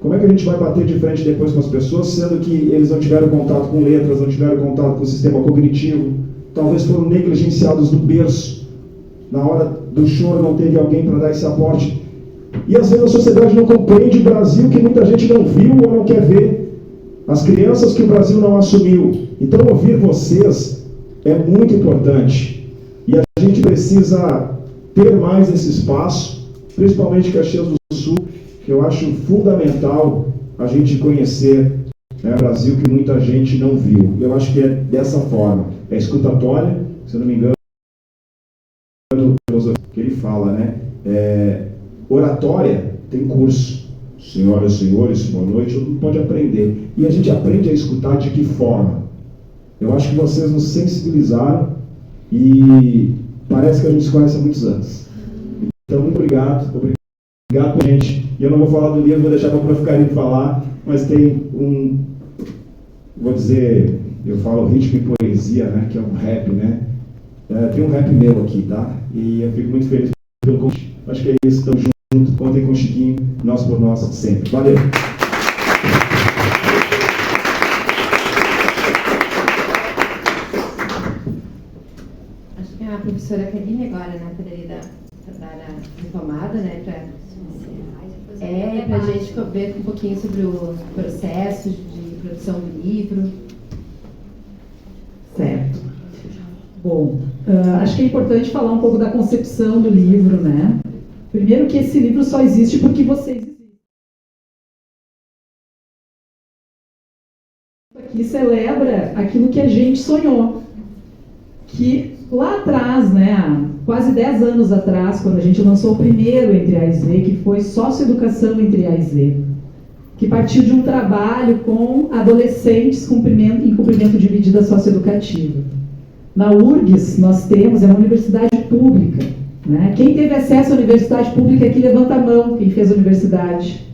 como é que a gente vai bater de frente depois com as pessoas, sendo que eles não tiveram contato com letras, não tiveram contato com o sistema cognitivo, talvez foram negligenciados do berço, na hora do choro não teve alguém para dar esse aporte. E às vezes a sociedade não compreende o Brasil que muita gente não viu ou não quer ver, as crianças que o Brasil não assumiu. Então ouvir vocês é muito importante, e a gente precisa ter mais esse espaço, principalmente Caxias do Sul, que eu acho fundamental a gente conhecer, né, o Brasil que muita gente não viu. Eu acho que é dessa forma. É escutatória, se eu não me engano, que ele fala, né? Oratória tem curso. Senhoras e senhores, boa noite, todo mundo pode aprender. E a gente aprende a escutar de que forma? Eu acho que vocês nos sensibilizaram e parece que a gente se conhece há muitos anos. Então, muito obrigado, gente. E eu não vou falar do livro, vou deixar para o Prof. Carinho falar, mas tem vou dizer, eu falo ritmo e poesia, né, que é um rap, né? Tem um rap meu aqui, tá? E eu fico muito feliz pelo convite. Acho que é isso, estamos juntos, contem com o Chiquinho, nós por nós sempre. Valeu! Acho que a professora Karine agora, né, poderia dar a retomada, né, para a gente ver um pouquinho sobre os processos de produção do livro. Certo. Bom, acho que é importante falar um pouco da concepção do livro, né? Primeiro que esse livro só existe porque vocês existem. Aqui celebra aquilo que a gente sonhou. Que lá atrás, né, há quase 10 anos atrás, quando a gente lançou o primeiro Entre A e Z, que foi Socioeducação Entre A e Z, que partiu de um trabalho com adolescentes em cumprimento de medida socioeducativa. Na URGS, nós temos, é uma universidade pública, né? Quem teve acesso à universidade pública aqui, levanta a mão, quem fez a universidade.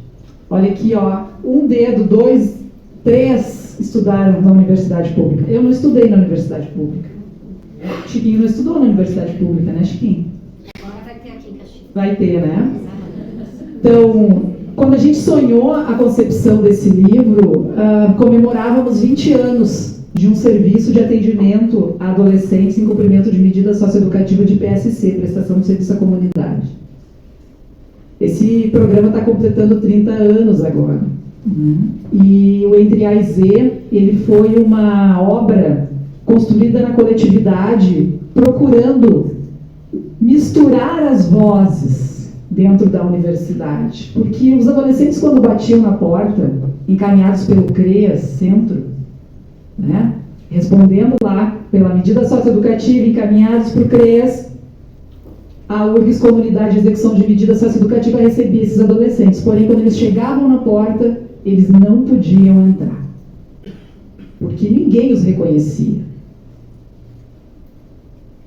Olha aqui, ó, 1 dedo, 2, 3 estudaram na universidade pública. Eu não estudei na universidade pública. Chiquinho não estudou na universidade pública, né, Chiquinho? Agora vai ter aqui em Caxias. Vai ter, né? Então, quando a gente sonhou a concepção desse livro, comemorávamos 20 anos de um serviço de atendimento a adolescentes em cumprimento de medida socioeducativa de PSC, Prestação de Serviço à Comunidade. Esse programa está completando 30 anos agora. E o Entre A e Z, ele foi uma obra construída na coletividade, procurando misturar as vozes dentro da universidade. Porque os adolescentes, quando batiam na porta, encaminhados pelo CREAS, Centro, né, respondendo lá pela medida socioeducativa, encaminhados para o CREAS, a URGS, Comunidade de Execução de Medida Socioeducativa, recebia esses adolescentes. Porém, quando eles chegavam na porta, eles não podiam entrar, porque ninguém os reconhecia.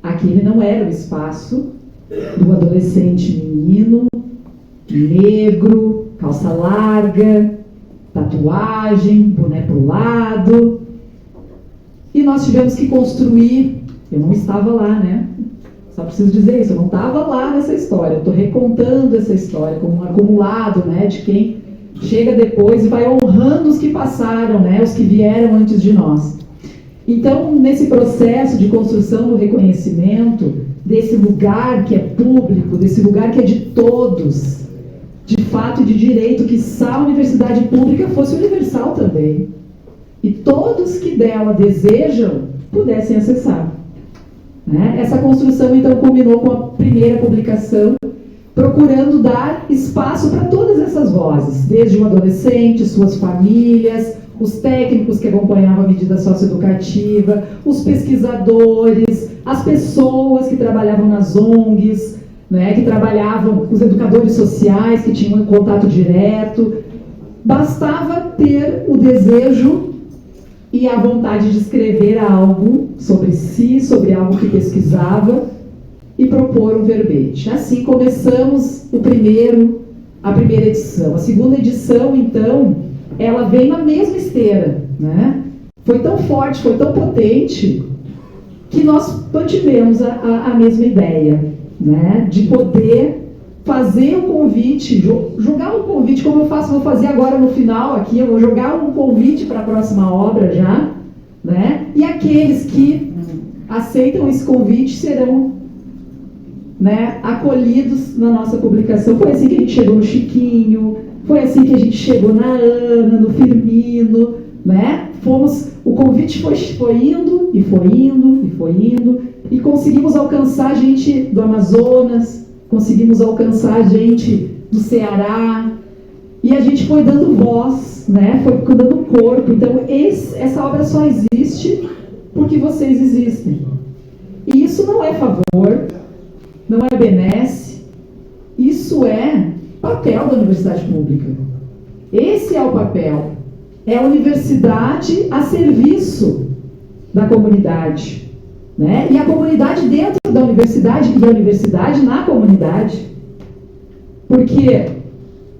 Aquele não era o espaço do adolescente menino, negro, calça larga, tatuagem, boné pro lado. E nós tivemos que construir, eu não estava lá, né? Só preciso dizer isso, eu não estava lá nessa história, eu estou recontando essa história como um acumulado, né, de quem chega depois e vai honrando os que passaram, né, os que vieram antes de nós. Então, nesse processo de construção do reconhecimento, desse lugar que é público, desse lugar que é de todos, de fato e de direito, que a universidade pública fosse universal também. E todos que dela desejam pudessem acessar. Né? Essa construção, então, culminou com a primeira publicação, procurando dar espaço para todas essas vozes, desde o adolescente, suas famílias, os técnicos que acompanhavam a medida socioeducativa, os pesquisadores, as pessoas que trabalhavam nas ONGs, né, que trabalhavam, os educadores sociais que tinham um contato direto. Bastava ter o desejo e a vontade de escrever algo sobre si, sobre algo que pesquisava, e propor um verbete. Assim começamos a primeira edição. A segunda edição, então, ela vem na mesma esteira, né? Foi tão forte, foi tão potente, que nós mantivemos a mesma ideia, né? De poder fazer um convite, jogar um convite, como eu vou fazer agora no final aqui, eu vou jogar um convite para a próxima obra já, né? E aqueles que aceitam esse convite serão, né, acolhidos na nossa publicação. Foi assim que a gente chegou no Chiquinho, foi assim que a gente chegou na Ana, no Firmino, né? O convite foi indo, e foi indo, e foi indo, e conseguimos alcançar gente do Amazonas, conseguimos alcançar gente do Ceará, e a gente foi dando voz, né? Foi dando corpo. Então, essa obra só existe porque vocês existem. E isso não é favor, não é benesse, isso é papel da universidade pública. Esse é o papel. É a universidade a serviço da comunidade, né? E a comunidade dentro da universidade e a universidade na comunidade. Porque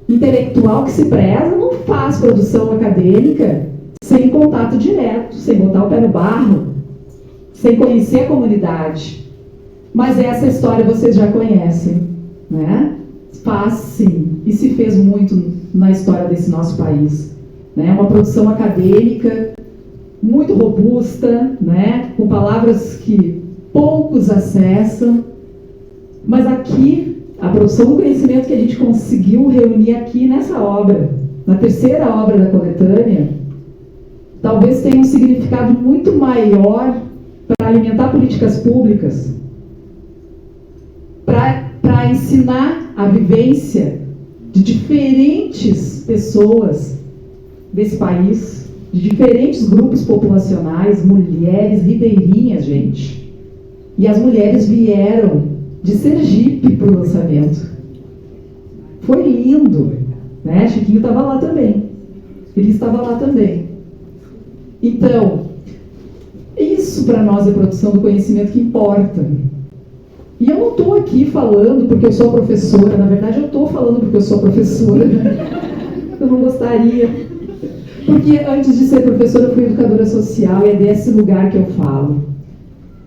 intelectual que se preza não faz produção acadêmica sem contato direto, sem botar o pé no barro, sem conhecer a comunidade. Mas essa história vocês já conhecem, né? Faz sim, e se fez muito na história desse nosso país. Né? Uma produção acadêmica muito robusta, né? Com palavras que poucos acessam, mas aqui, a produção do conhecimento que a gente conseguiu reunir aqui nessa obra, na terceira obra da coletânea, talvez tenha um significado muito maior para alimentar políticas públicas, para ensinar a vivência de diferentes pessoas desse país, de diferentes grupos populacionais, mulheres ribeirinhas, gente. E as mulheres vieram de Sergipe para o lançamento. Foi lindo, né? Chiquinho estava lá também. Ele estava lá também. Então, isso para nós é produção do conhecimento que importa. E eu não estou aqui falando porque eu sou professora, na verdade eu estou falando porque eu sou professora, eu não gostaria, porque antes de ser professora eu fui educadora social e é desse lugar que eu falo,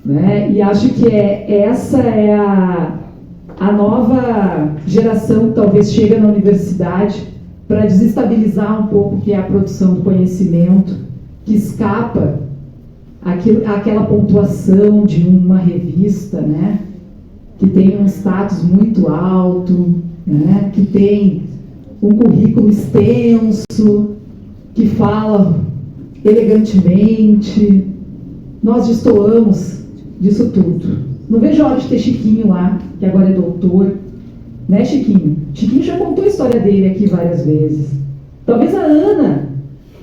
né? E acho que essa é a nova geração que talvez chega na universidade para desestabilizar um pouco o que é a produção do conhecimento, que escapa àquela pontuação de uma revista, né? Que tem um status muito alto, né? Que tem um currículo extenso, que fala elegantemente. Nós destoamos disso tudo. Não vejo a hora de ter Chiquinho lá, que agora é doutor. Né, Chiquinho? Chiquinho já contou a história dele aqui várias vezes. Talvez a Ana,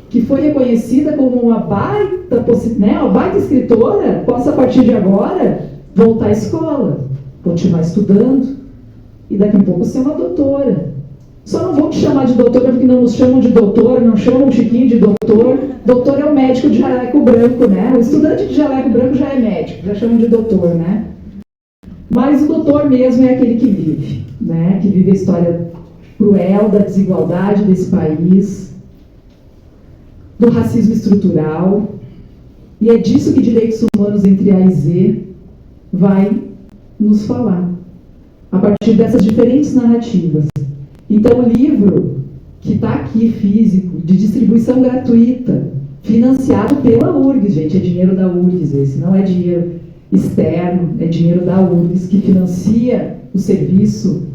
que foi reconhecida como uma baita escritora, possa, a partir de agora, voltar à escola, continuar estudando, e daqui a pouco ser uma doutora. Só não vou te chamar de doutora porque não nos chamam de doutora, não chamam o Chiquinho de doutor. Doutor é o médico de jaleco branco, né? O estudante de jaleco branco já é médico, já chamam de doutor, né? Mas o doutor mesmo é aquele que vive, né? Que vive a história cruel da desigualdade desse país, do racismo estrutural, e é disso que Direitos Humanos entre A e Z vai nos falar, a partir dessas diferentes narrativas. Então, o livro que está aqui, físico, de distribuição gratuita, financiado pela URGS, gente, é dinheiro da URGS esse, não é dinheiro externo, é dinheiro da URGS, que financia o serviço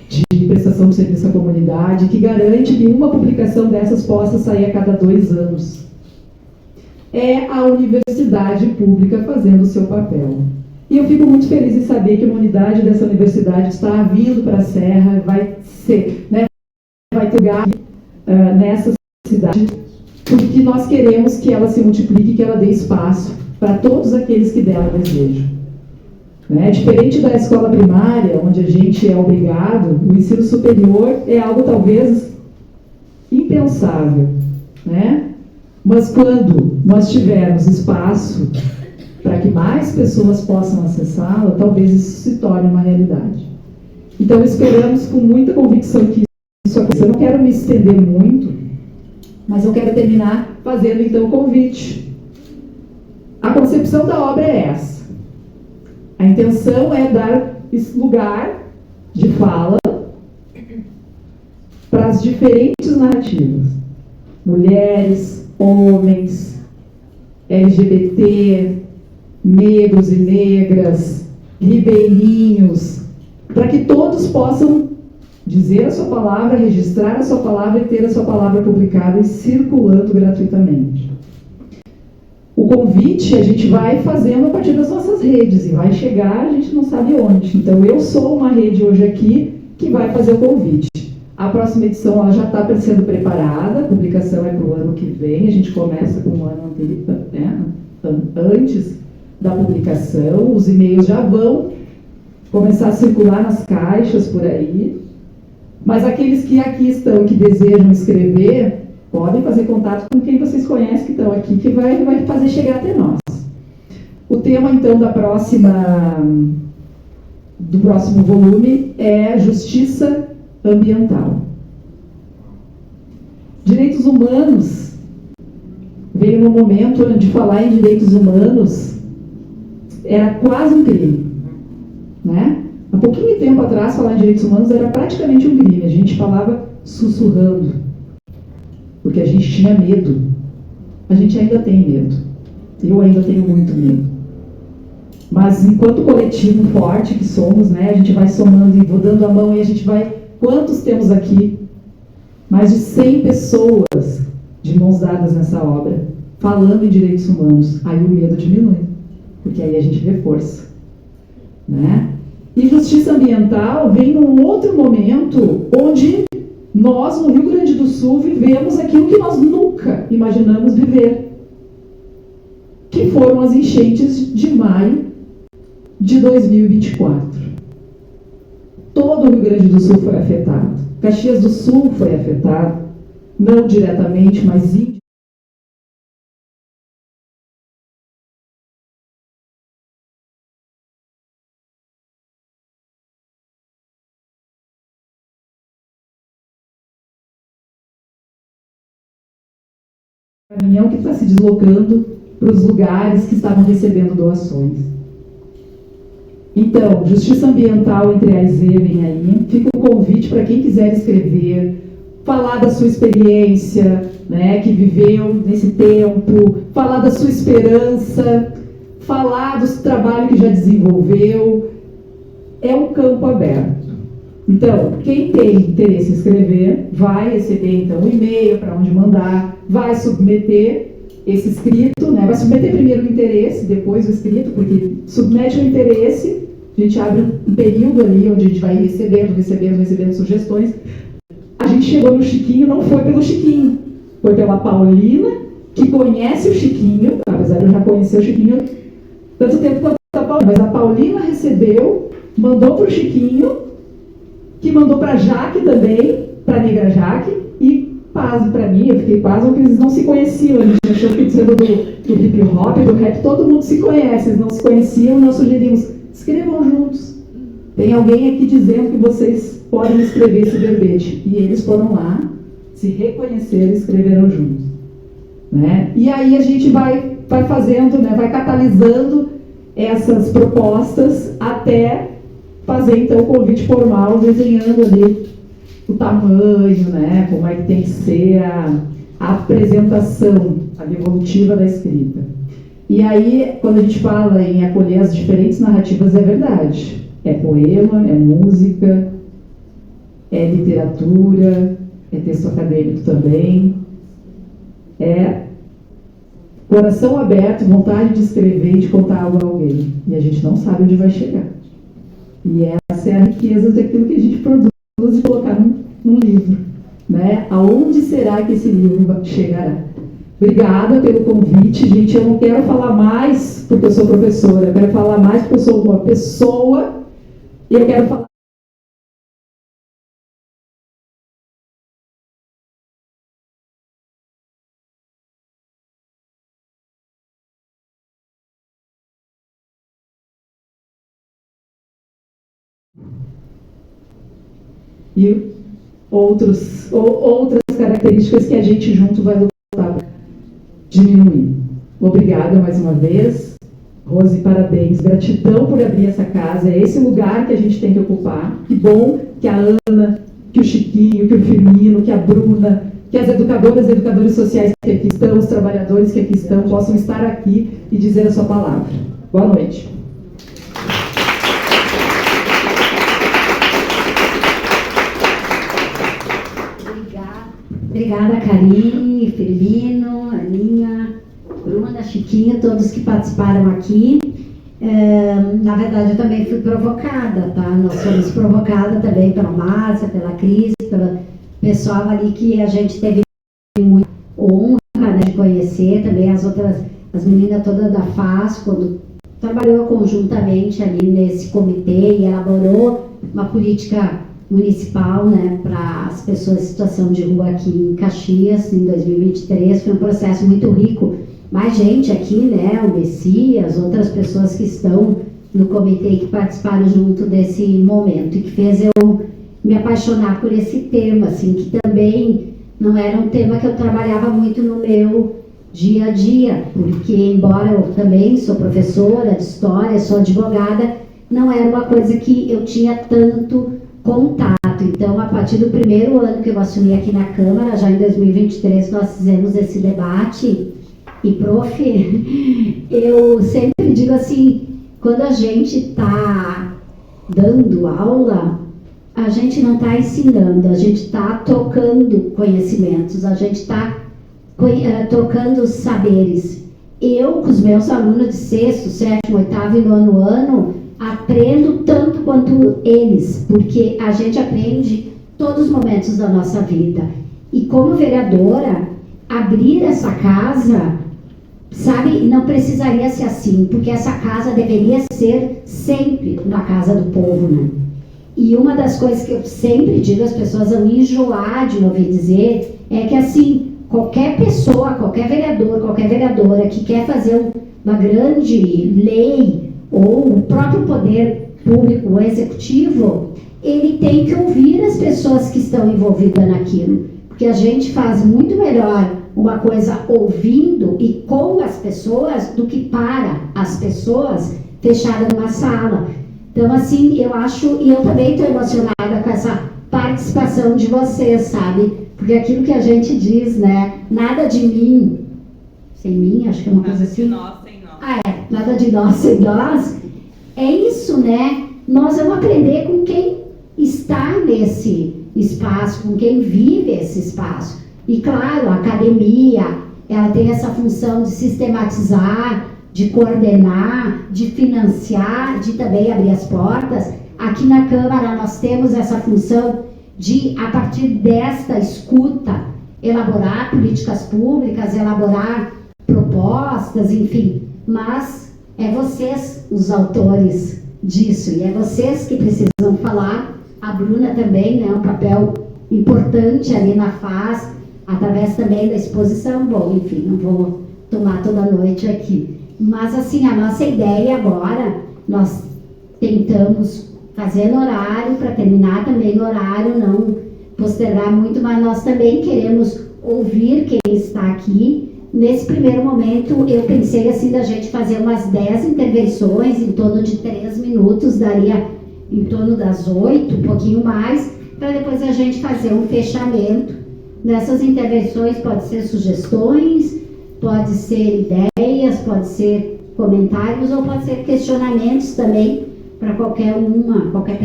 de prestação de serviço à comunidade, que garante que uma publicação dessas possa sair a cada 2 anos. É a universidade pública fazendo o seu papel. E eu fico muito feliz em saber que uma unidade dessa universidade está vindo para a Serra, vai ser, né, vai ter lugar nessa cidade, porque nós queremos que ela se multiplique, que ela dê espaço para todos aqueles que dela desejam. Né? Diferente da escola primária, onde a gente é obrigado, o ensino superior é algo talvez impensável, né? Mas quando nós tivermos espaço para que mais pessoas possam acessá-la, talvez isso se torne uma realidade. Então esperamos com muita convicção que isso aconteça. Eu não quero me estender muito, mas eu quero terminar fazendo então o convite. A concepção da obra é essa. A intenção é dar lugar de fala para as diferentes narrativas. Mulheres, homens, LGBT, negros e negras, ribeirinhos, para que todos possam dizer a sua palavra, registrar a sua palavra e ter a sua palavra publicada e circulando gratuitamente. O convite a gente vai fazendo a partir das nossas redes e vai chegar, a gente não sabe onde. Então eu sou uma rede hoje aqui que vai fazer o convite. A próxima edição ela já está sendo preparada, a publicação é para o ano que vem, a gente começa com um ano antes da publicação, os e-mails já vão começar a circular nas caixas por aí, mas aqueles que aqui estão, que desejam escrever, podem fazer contato com quem vocês conhecem que estão aqui, que vai fazer chegar até nós. O tema, então, do próximo volume é justiça ambiental. Direitos humanos veio no momento onde falar em direitos humanos era quase um crime, né? Há pouquinho tempo atrás, falar em direitos humanos era praticamente um crime. A gente falava sussurrando, porque a gente tinha medo. A gente ainda tem medo. Eu ainda tenho muito medo. Mas enquanto coletivo forte que somos, né, a gente vai somando e vou dando a mão e a gente vai... Quantos temos aqui? Mais de 100 pessoas de mãos dadas nessa obra, falando em direitos humanos. Aí o medo diminui, porque aí a gente vê força, né? E justiça ambiental vem num outro momento onde nós, no Rio Grande do Sul, vivemos aquilo que nós nunca imaginamos viver, que foram as enchentes de maio de 2024. Todo o Rio Grande do Sul foi afetado. Caxias do Sul foi afetado, não diretamente, mas indiretamente. Caminhão que está se deslocando para os lugares que estavam recebendo doações. Então, justiça ambiental entre A e Z vem aí. Fica o convite para quem quiser escrever, falar da sua experiência, né, que viveu nesse tempo, falar da sua esperança, falar do trabalho que já desenvolveu. É um campo aberto. Então, quem tem interesse em escrever, vai receber então um e-mail para onde mandar, vai submeter esse escrito, né? Vai submeter primeiro o interesse, depois o escrito, porque submete o interesse, a gente abre um período ali onde a gente vai recebendo sugestões. A gente chegou no Chiquinho, não foi pelo Chiquinho, foi pela Paulina, que conhece o Chiquinho, apesar de eu já conhecer o Chiquinho tanto tempo quanto a Paulina, mas a Paulina recebeu, mandou para o Chiquinho, que mandou para a Jaque também, para a Negra Jaque, e pasme para mim, eu fiquei pasmo porque eles não se conheciam, a gente achou que sendo do hip hop, do rap, todo mundo se conhece, eles não se conheciam, nós sugerimos, escrevam juntos. Tem alguém aqui dizendo que vocês podem escrever esse verbete. E eles foram lá, se reconheceram e escreveram juntos. Né? E aí a gente vai fazendo, né, vai catalisando essas propostas até fazer então o convite formal, desenhando ali o tamanho, né, como é que tem que ser a apresentação, a devolutiva da escrita. E aí, quando a gente fala em acolher as diferentes narrativas, é verdade. É poema, é música, é literatura, é texto acadêmico também, é coração aberto, vontade de escrever e de contar algo a alguém. E a gente não sabe onde vai chegar. E essa é a riqueza daquilo que a gente produz e colocar num livro. Né? Aonde será que esse livro chegará? Obrigada pelo convite, gente. Eu não quero falar mais porque eu sou professora, eu quero falar mais porque eu sou uma pessoa e eu quero falar. E outras características que a gente junto vai lutar para diminuir. Obrigada mais uma vez. Rose, parabéns. Gratidão por abrir essa casa. É esse lugar que a gente tem que ocupar. Que bom que a Ana, que o Chiquinho, que o Firmino, que a Bruna, que as educadoras e educadores sociais que aqui estão, os trabalhadores que aqui estão, possam estar aqui e dizer a sua palavra. Boa noite. Obrigada, Karine, Firmino, Aninha, Bruna, Chiquinho, todos que participaram aqui. Na verdade, eu também fui provocada, tá? Nós fomos provocadas também pela Márcia, pela Cris, pelo pessoal ali que a gente teve muita honra, né, de conhecer, também as meninas todas da FAS, quando trabalhou conjuntamente ali nesse comitê e elaborou uma política municipal, né, para as pessoas em situação de rua aqui em Caxias, em 2023. Foi um processo muito rico. Mais gente aqui, né, o Messias, outras pessoas que estão no comitê e que participaram junto desse momento e que fez eu me apaixonar por esse tema, assim, que também não era um tema que eu trabalhava muito no meu dia a dia, porque embora eu também sou professora de história, sou advogada, não era uma coisa que eu tinha tanto contato. Então, a partir do primeiro ano que eu assumi aqui na Câmara, já em 2023, nós fizemos esse debate. E, prof, eu sempre digo assim, quando a gente está dando aula, a gente não está ensinando, a gente está trocando conhecimentos, a gente está trocando saberes. Eu, com os meus alunos de 6º, 7º, 8º e 9º ano, aprendo tanto quanto eles, porque a gente aprende todos os momentos da nossa vida. E como vereadora, abrir essa casa, sabe, não precisaria ser assim, porque essa casa deveria ser sempre na casa do povo, né? E uma das coisas que eu sempre digo, as pessoas vão enjoar de me ouvir dizer, é que assim, qualquer pessoa, qualquer vereador, qualquer vereadora que quer fazer uma grande lei, ou o próprio poder público, o executivo, ele tem que ouvir as pessoas que estão envolvidas naquilo, porque a gente faz muito melhor uma coisa ouvindo e com as pessoas do que para as pessoas fechadas numa sala. Então, assim, eu acho, e eu também estou emocionada com essa participação de vocês, sabe? Porque aquilo que a gente diz, né? Nada de mim, sem mim, acho que é uma coisa assim. Nada de nós, sem nós. Ah, é. Nada de nós, sem nós. É isso, né? Nós vamos aprender com quem está nesse espaço, com quem vive esse espaço. E, claro, a academia, ela tem essa função de sistematizar, de coordenar, de financiar, de também abrir as portas. Aqui na Câmara nós temos essa função de, a partir desta escuta, elaborar políticas públicas, elaborar propostas, enfim. Mas é vocês os autores disso, e é vocês que precisam falar. A Bruna também, né, um papel importante ali na FAS, através também da exposição. Bom, enfim, não vou tomar toda a noite aqui. Mas, assim, a nossa ideia agora, nós tentamos fazer no horário, para terminar também no horário, não postergar muito, mas nós também queremos ouvir quem está aqui, Nesse primeiro momento, eu pensei assim da gente fazer umas 10 intervenções em torno de 3 minutos, daria em torno das 8, um pouquinho mais, para depois a gente fazer um fechamento. Nessas intervenções pode ser sugestões, pode ser ideias, pode ser comentários ou pode ser questionamentos também para qualquer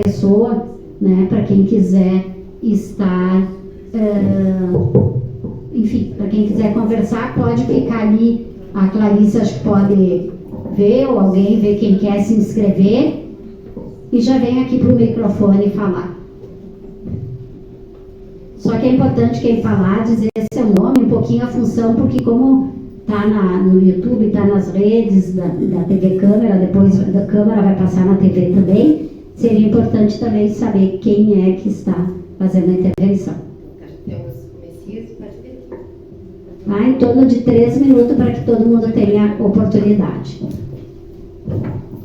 pessoa, né, para quem quiser estar, enfim, para quem quiser conversar, pode ficar ali, a Clarice acho que pode ver, ou alguém ver quem quer se inscrever, e já vem aqui para o microfone falar. Só que é importante quem falar, dizer seu nome, um pouquinho a função, porque como está no YouTube, está nas redes da TV Câmara, depois da Câmara vai passar na TV também, seria importante também saber quem é que está fazendo a intervenção. Em torno de 3 minutos para que todo mundo tenha oportunidade.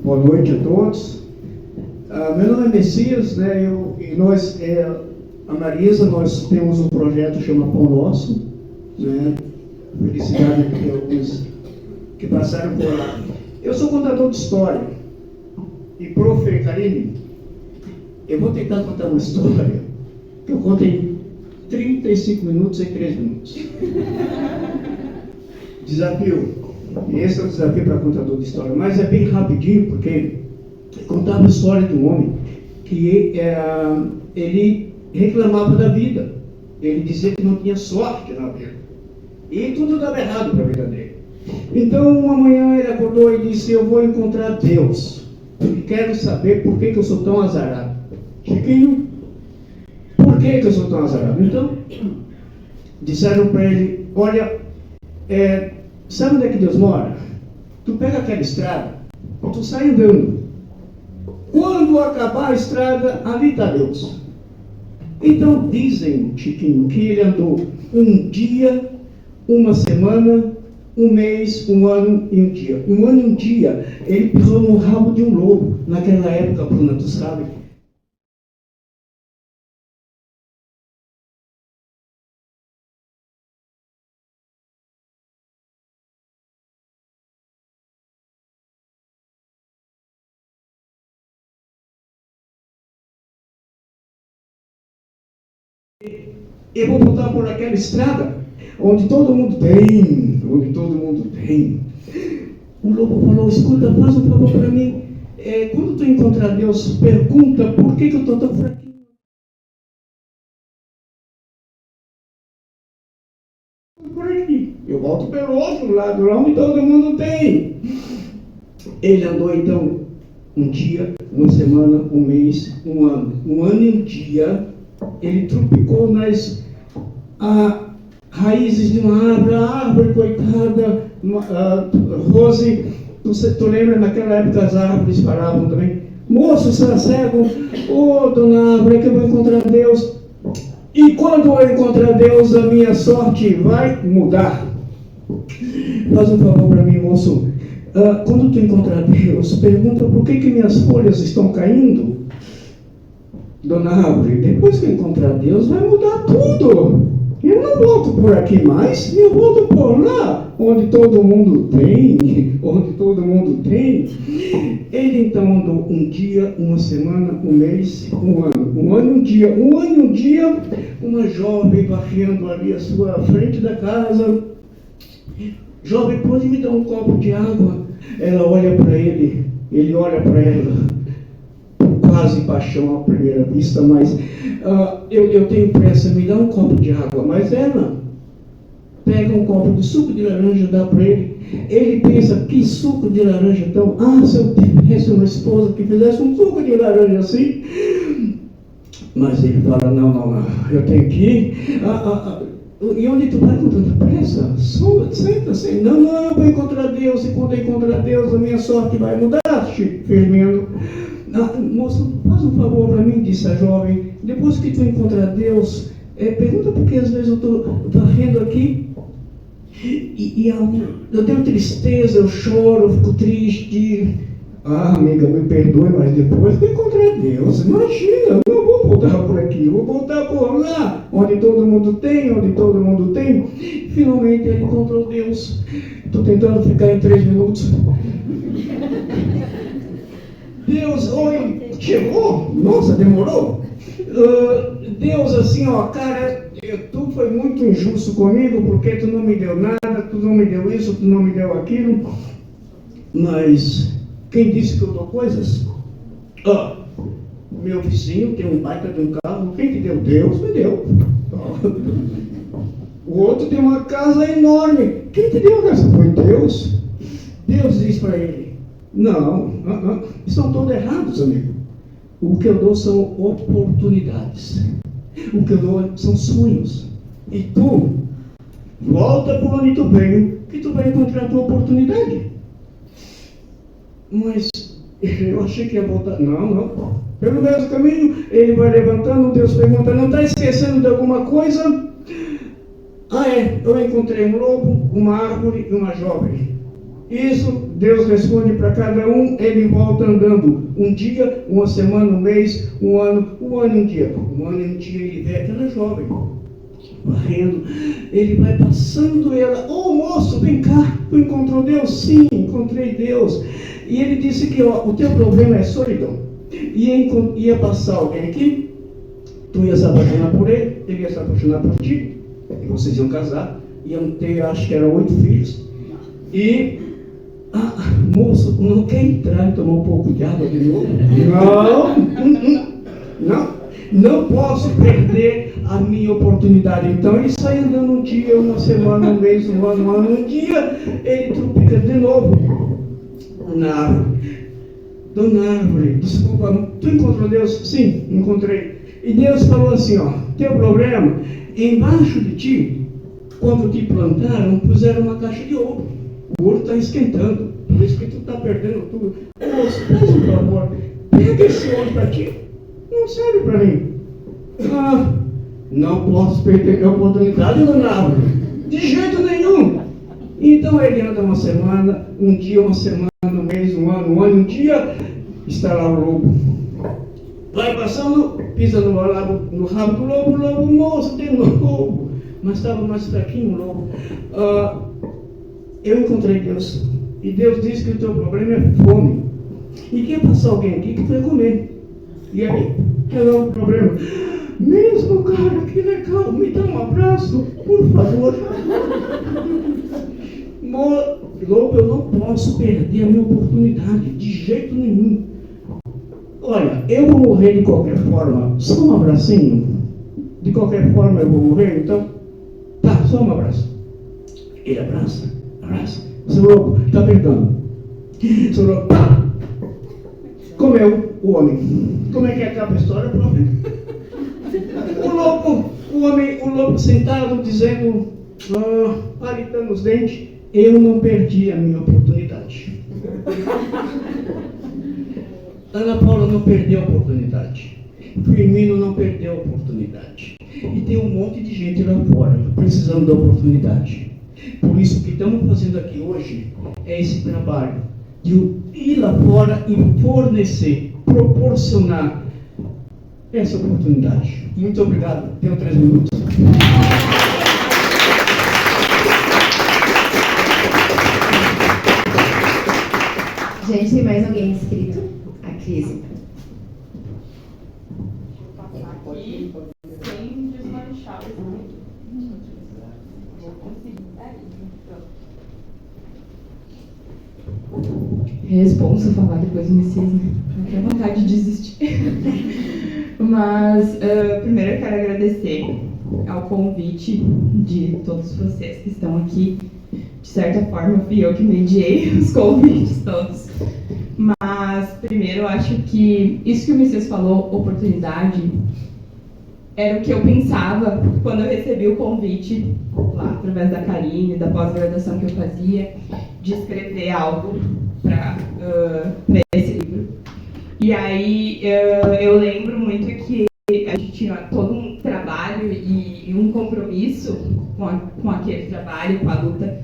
Boa noite a todos. Meu nome é Messias, né? E nós, a Marisa, nós temos um projeto que chama Pão Nosso, né? Felicidade de alguns que passaram por lá. Eu sou contador de história. E, prof. Karine, eu vou tentar contar uma história que eu conto em 35 minutos e 3 minutos. Desafio. Esse é o desafio para contador de história. Mas é bem rapidinho, porque contava a história de um homem que ele reclamava da vida. Ele dizia que não tinha sorte na vida. E tudo dava errado para a vida dele. Então, uma manhã ele acordou e disse: eu vou encontrar Deus. E quero saber por que eu sou tão azarado. Chiquinho, por que eu sou tão azarado? Então, disseram para ele: olha, sabe onde é que Deus mora? Tu pega aquela estrada e tu sai andando. Quando acabar a estrada, ali está Deus. Então, dizem, Chiquinho, que ele andou um dia, uma semana, um mês, um ano e um dia. Um ano e um dia, ele pisou no rabo de um lobo. Naquela época, Bruna, tu sabe? Eu vou botar por aquela estrada onde todo mundo tem. O lobo falou: escuta, faz um favor para mim. Quando tu encontrar Deus, pergunta por que eu estou tão fraquinho. Por aqui. Eu volto pelo outro lado, lá onde todo mundo tem. Ele andou então um dia, uma semana, um mês, um ano. Um ano e um dia, ele tropicou nas raízes de uma árvore. A árvore, coitada, Rose, tu lembra naquela época as árvores falavam também: moço, será cego? Dona árvore, é que eu vou encontrar Deus. E quando eu encontrar Deus, a minha sorte vai mudar. Faz um favor para mim, moço. Quando tu encontrar Deus, pergunta por que minhas folhas estão caindo. Dona árvore, depois que eu encontrar Deus, vai mudar tudo. Eu não volto por aqui mais, eu volto por lá, onde todo mundo tem. Ele então andou um dia, uma semana, um mês, um ano. Um ano e um dia, uma jovem varrendo ali a sua frente da casa. Jovem, pode me dar um copo de água? Ela olha para ele, ele olha para ela. Quase paixão à primeira vista, mas eu tenho pressa, me dá um copo de água. Mas ela pega um copo de suco de laranja, dá para ele. Ele pensa: que suco de laranja tão... se eu tivesse uma esposa que fizesse um suco de laranja assim. Mas ele fala: não, eu tenho que ir. E onde tu vai com tanta pressa? Senta-se. Não, eu vou encontrar Deus. E quando eu encontrar Deus, a minha sorte vai mudar, Firmino. Moço, faz um favor para mim, disse a jovem. Depois que tu encontrar Deus, pergunta porque às vezes eu estou varrendo aqui e eu tenho tristeza, eu choro, eu fico triste. Ah, amiga, me perdoe, mas depois que eu encontrar Deus, imagina, eu não vou voltar por aqui, eu vou voltar por lá, onde todo mundo tem. Finalmente ele encontrou Deus. Estou tentando ficar em 3 minutos. Deus, oi, chegou? Nossa, demorou? Deus, assim, ó, cara, tu foi muito injusto comigo, porque tu não me deu nada, tu não me deu isso, tu não me deu aquilo, mas quem disse que eu dou coisas? Meu vizinho tem um baita de um carro, quem te deu? Deus me deu. O outro tem uma casa enorme, quem te deu essa? Foi Deus. Deus diz para ele, não, estão todos errados, amigo. O que eu dou são oportunidades. O que eu dou são sonhos. E tu, volta por onde tu veio, que tu vai encontrar a tua oportunidade. Mas eu achei que ia voltar. Não. Pelo mesmo caminho, ele vai levantando, Deus pergunta, não está esquecendo de alguma coisa? Eu encontrei um lobo, uma árvore e uma jovem. Isso, Deus responde para cada um, ele volta andando. Um dia, uma semana, um mês, um ano e um dia. Um ano e um dia ele vê aquela jovem varrendo, ele vai passando ela, moço, vem cá, tu encontrou Deus? Sim, encontrei Deus. E ele disse que o teu problema é solidão. Ia passar alguém aqui, tu ia se apaixonar por ele ia se apaixonar por ti, e vocês iam casar, iam ter, acho que eram 8 filhos. E moço, não quer entrar e tomar um pouco de água de novo? Não posso perder a minha oportunidade. Então ele sai andando um dia, uma semana, um mês, um ano, um dia, ele tropica de novo na árvore. Dona Árvore, desculpa, tu encontrou Deus? Sim, encontrei. E Deus falou assim, teu problema, embaixo de ti, quando te plantaram, puseram uma caixa de ouro. O ouro está esquentando, por isso que tu está perdendo tudo. Moço, faz um favor, pega esse ouro para ti, não serve para mim. Não posso perder a oportunidade, Dona Árvore, de jeito nenhum. Então ele anda uma semana, um dia, uma semana, um mês, um ano, um dia, está lá o lobo. Vai passando, pisa no rabo do lobo, moço, tem lobo. Mas estava mais fraquinho o lobo. Eu encontrei Deus. E Deus disse que o teu problema é fome. E quer passar alguém aqui que tu vai comer. E aí, qual é o problema? Mesmo, cara, que legal, me dá um abraço, por favor. Lobo, eu não posso perder a minha oportunidade, de jeito nenhum. Olha, eu vou morrer de qualquer forma, só um abracinho. De qualquer forma eu vou morrer, então, tá, só um abraço. Ele abraça. Seu lobo, está perdendo. Seu lobo, pá! Comeu o homem. Como é que acaba a história, prof? O lobo sentado, dizendo, paritando os dentes, eu não perdi a minha oportunidade. Ana Paula não perdeu a oportunidade. Firmino não perdeu a oportunidade. E tem um monte de gente lá fora precisando da oportunidade. Por isso, o que estamos fazendo aqui hoje é esse trabalho de ir lá fora e fornecer, proporcionar essa oportunidade. Muito obrigado. Tenho 3 minutos. Gente, tem mais alguém inscrito? A Cris. Aqui, sem desmanchar o escrito. Vou conseguir. Responso falar depois do Messias, né? Não tenho vontade de desistir. Mas, primeiro eu quero agradecer ao convite de todos vocês que estão aqui. De certa forma, fui eu que mediei os convites todos. Mas, primeiro, eu acho que isso que o Messias falou, oportunidade, era o que eu pensava quando eu recebi o convite, lá através da Karine, da pós-graduação que eu fazia, de escrever algo para esse livro. E aí, eu lembro muito que a gente tinha todo um trabalho e um compromisso com aquele trabalho, com a luta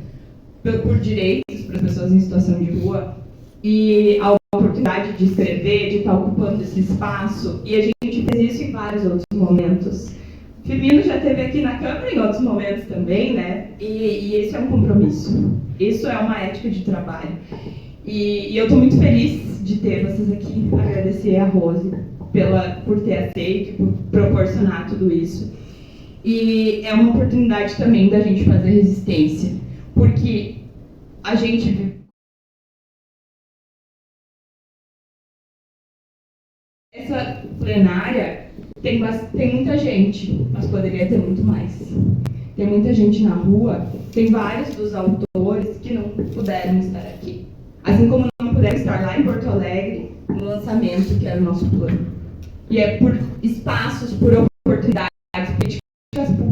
por direitos para as pessoas em situação de rua. E a oportunidade oportunidade de escrever, de estar ocupando esse espaço, e a gente fez isso em vários outros momentos. Firmino já esteve aqui na Câmara em outros momentos também, né? E esse é um compromisso. Isso é uma ética de trabalho. E eu estou muito feliz de ter vocês aqui. Agradecer a Rose por ter aceito, por proporcionar tudo isso. E é uma oportunidade também da gente fazer resistência, porque a gente essa plenária tem muita gente, mas poderia ter muito mais. Tem muita gente na rua, tem vários dos autores que não puderam estar aqui. Assim como não puderam estar lá em Porto Alegre, no lançamento, que era o nosso plano. E é por espaços, por oportunidades, políticas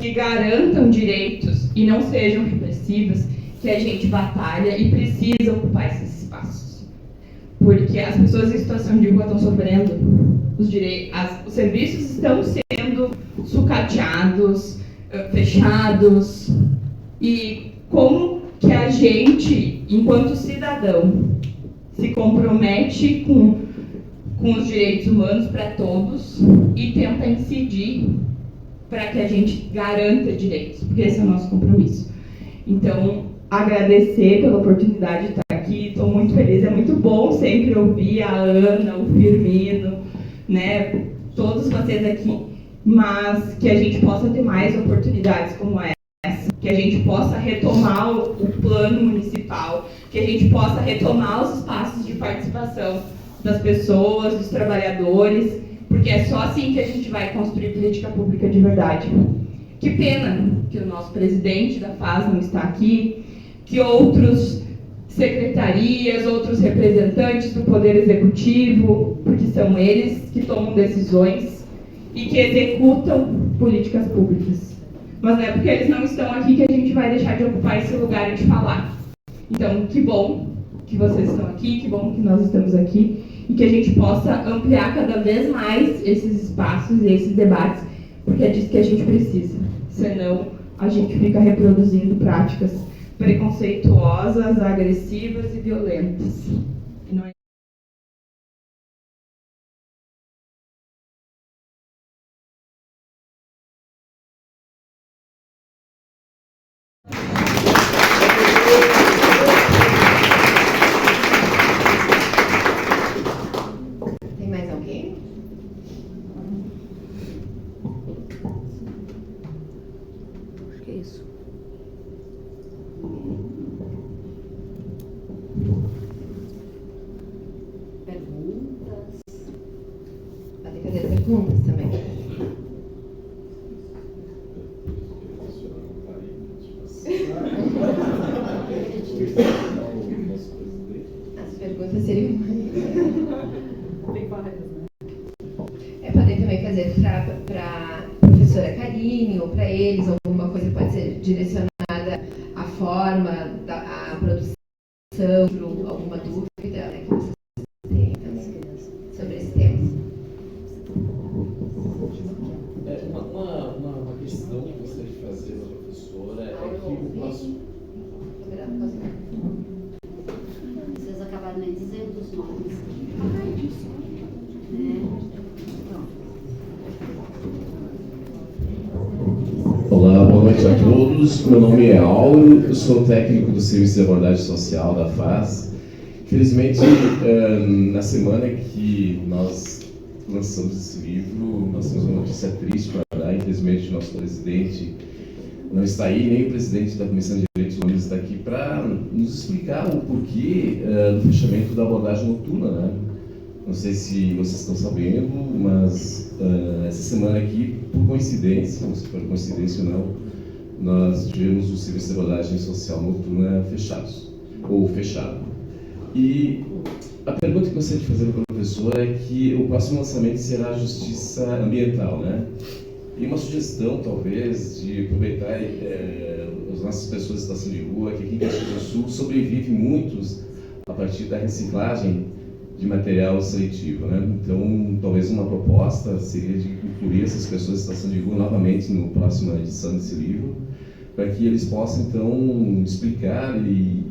que garantam direitos e não sejam repressivas, que a gente batalha e precisa ocupar esses espaços. Porque as pessoas em situação de rua estão sofrendo, os serviços estão sendo sucateados, fechados, e como que a gente, enquanto cidadão, se compromete com os direitos humanos para todos e tenta incidir para que a gente garanta direitos, porque esse é o nosso compromisso. Então, agradecer pela oportunidade de estar aqui, estou muito feliz, é muito bom sempre ouvir a Ana, o Firmino, né, todos vocês aqui, mas que a gente possa ter mais oportunidades como essa, que a gente possa retomar o plano municipal, que a gente possa retomar os espaços de participação das pessoas, dos trabalhadores, porque é só assim que a gente vai construir política pública de verdade. Que pena que o nosso presidente da FAS não está aqui, que outros secretarias, outros representantes do Poder Executivo, porque são eles que tomam decisões e que executam políticas públicas. Mas não é porque eles não estão aqui que a gente vai deixar de ocupar esse lugar e de falar. Então, que bom que vocês estão aqui, que bom que nós estamos aqui, e que a gente possa ampliar cada vez mais esses espaços e esses debates, porque é disso que a gente precisa. Senão, a gente fica reproduzindo práticas preconceituosas, agressivas e violentas. E não é... Tem mais alguém? Acho que é isso. Perguntas? Pode fazer perguntas também. As perguntas seriam tem várias, né? Podem também fazer para a professora Karine ou para eles, alguma coisa pode ser direcionada à forma, à produção, alguma dúvida, né, que vocês têm também sobre esse tema. Uma questão que eu gostaria de fazer para a professora é que o nosso... Vocês acabaram nem dizendo os nomes. Olá, boa noite a todos. Meu nome é Auro, eu sou técnico do Serviço de Abordagem Social da FAS. Infelizmente, na semana que nós lançamos esse livro, nós temos uma notícia triste para dar. Infelizmente, o nosso presidente não está aí, nem o presidente da Comissão de Direitos Humanos está aqui para nos explicar o porquê do fechamento da abordagem noturna, né? Não sei se vocês estão sabendo, mas essa semana aqui, por coincidência, não sei se foi coincidência ou não, nós tivemos o serviço de abordagem social noturna fechado. E a pergunta que eu gostaria de fazer para o professor é que o próximo lançamento será a justiça ambiental, né? E uma sugestão, talvez, de aproveitar as nossas pessoas em situação de rua, que aqui em Caxias do Sul sobrevive muitos a partir da reciclagem de material seletivo, né? Então, talvez uma proposta seria de incluir essas pessoas em situação de rua novamente na próxima edição desse livro, para que eles possam, então, explicar e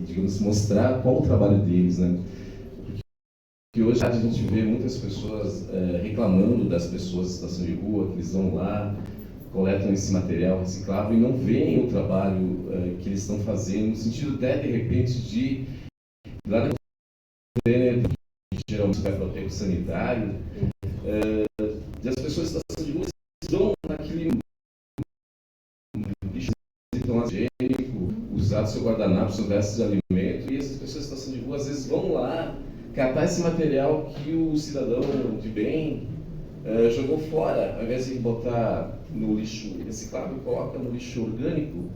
digamos, mostrar qual o trabalho deles, né? que hoje a gente vê muitas pessoas reclamando das pessoas em situação de rua, que eles vão lá, coletam esse material reciclável e não veem o trabalho que eles estão fazendo, no sentido de repente, de lá na container, que geralmente vai para o aterro sanitário, e as pessoas em situação de rua estão naquele lixo higiênico, usar seu guardanapo, seus restos de alimento, e essas pessoas em situação de rua às vezes vão lá catar esse material que o cidadão de bem jogou fora, ao invés de botar no lixo reciclável, coloca no lixo orgânico.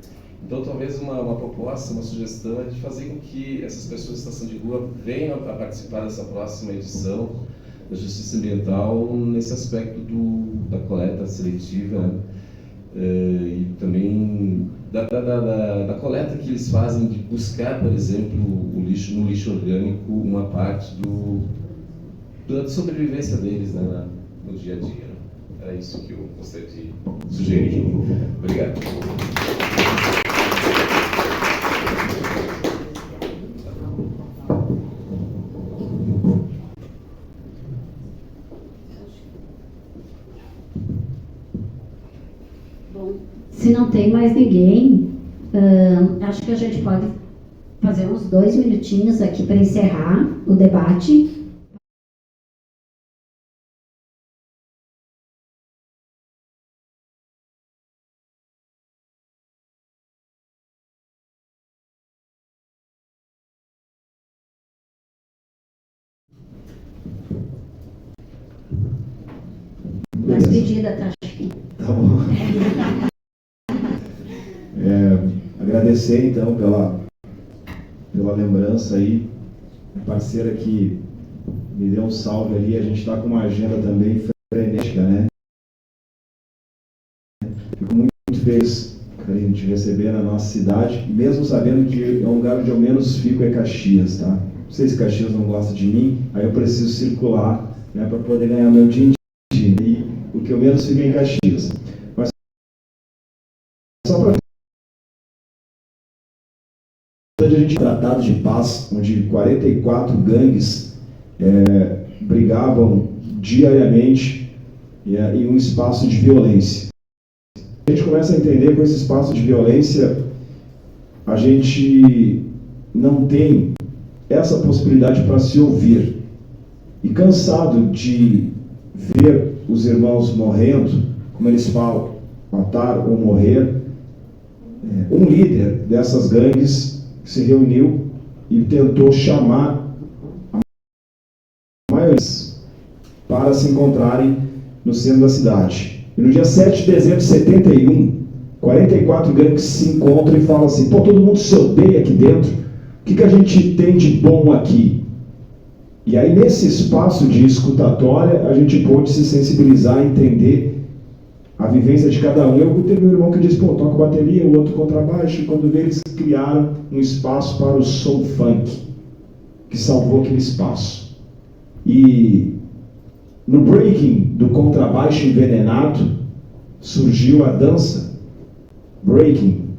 Então, talvez uma proposta, uma sugestão é de fazer com que essas pessoas em situação de rua venham a participar dessa próxima edição da Justiça Ambiental nesse aspecto da coleta seletiva, né? E também da coleta que eles fazem de buscar, por exemplo, no lixo orgânico, uma parte da sobrevivência deles, né, no dia a dia. Era isso que eu gostaria de sugerir. Obrigado. Se não tem mais ninguém, acho que a gente pode fazer uns 2 minutinhos aqui para encerrar o debate. Mais pedida, tá? Tá bom. Agradecer então pela lembrança aí, a parceira que me deu um salve ali. A gente está com uma agenda também frenética, né? Fico muito feliz, Karine, de te receber na nossa cidade, mesmo sabendo que é um lugar onde eu menos fico é Caxias, tá? Não sei se Caxias não gosta de mim, aí eu preciso circular, né, para poder ganhar meu din-din, e o que eu menos fico é em Caxias. Mas só para a gente tratado de paz, onde 44 gangues brigavam diariamente em um espaço de violência. A gente começa a entender que com esse espaço de violência a gente não tem essa possibilidade para se ouvir. E cansado de ver os irmãos morrendo, como eles falam, matar ou morrer, um líder dessas gangues se reuniu e tentou chamar a maioria para se encontrarem no centro da cidade. E no dia 7 de dezembro de 71, 44 gangues se encontram e falam assim: pô, todo mundo se odeia aqui dentro, o que a gente tem de bom aqui? E aí, nesse espaço de escutatória, a gente pôde se sensibilizar e entender a vivência de cada um. Eu teve um irmão que disse: pô, toco bateria, o outro contrabaixo, e quando eles criaram um espaço para o soul funk, que salvou aquele espaço. E no breaking do contrabaixo envenenado, surgiu a dança breaking,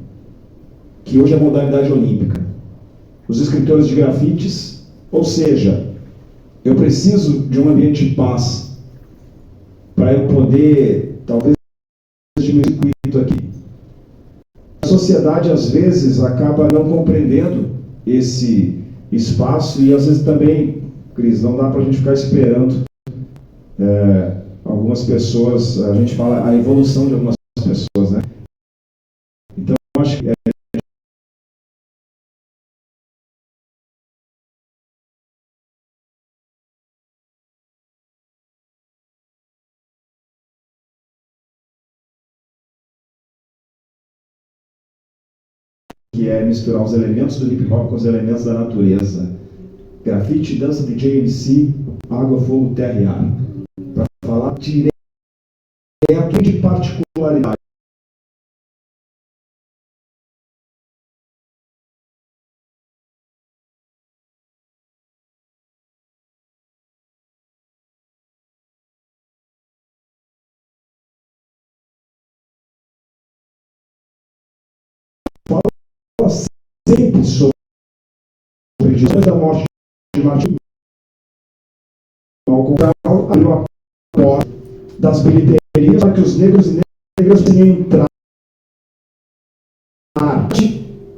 que hoje é a modalidade olímpica. Os escritores de grafites, ou seja, eu preciso de um ambiente de paz para eu poder, talvez, diminuir o circuito aqui. A sociedade, às vezes, acaba não compreendendo esse espaço e, às vezes, também, Cris, não dá para a gente ficar esperando algumas pessoas, a gente fala a evolução de algumas pessoas, né? Então, eu acho que misturar os elementos do hip hop com os elementos da natureza. Grafite, dança, DJ, MC, água, fogo, terra e ar. Para falar direto de particularidade. Fala sempre sobre a da morte de Martin das bilheterias para que os negros e negras possam entrar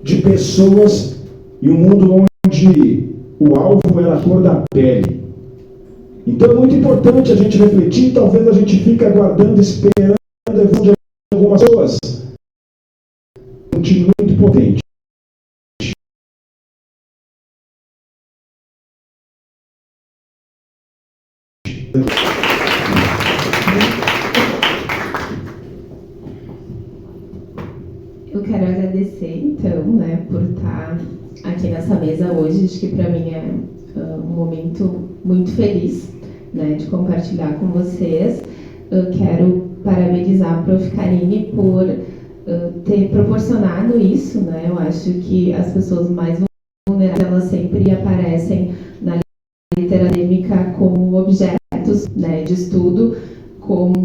de pessoas em um mundo onde o alvo era a cor da pele. Então é muito importante a gente refletir, talvez a gente fique aguardando, esperando a evolução de algumas pessoas. Continue muito potente. Eu quero agradecer, então, né, por estar aqui nessa mesa hoje. Acho que para mim é um momento muito feliz, né, de compartilhar com vocês. Eu quero parabenizar a Prof. Karine por ter proporcionado isso, né. Eu acho que as pessoas mais vulneráveis, elas sempre aparecem na literatura acadêmica como objetos, né, de estudo, como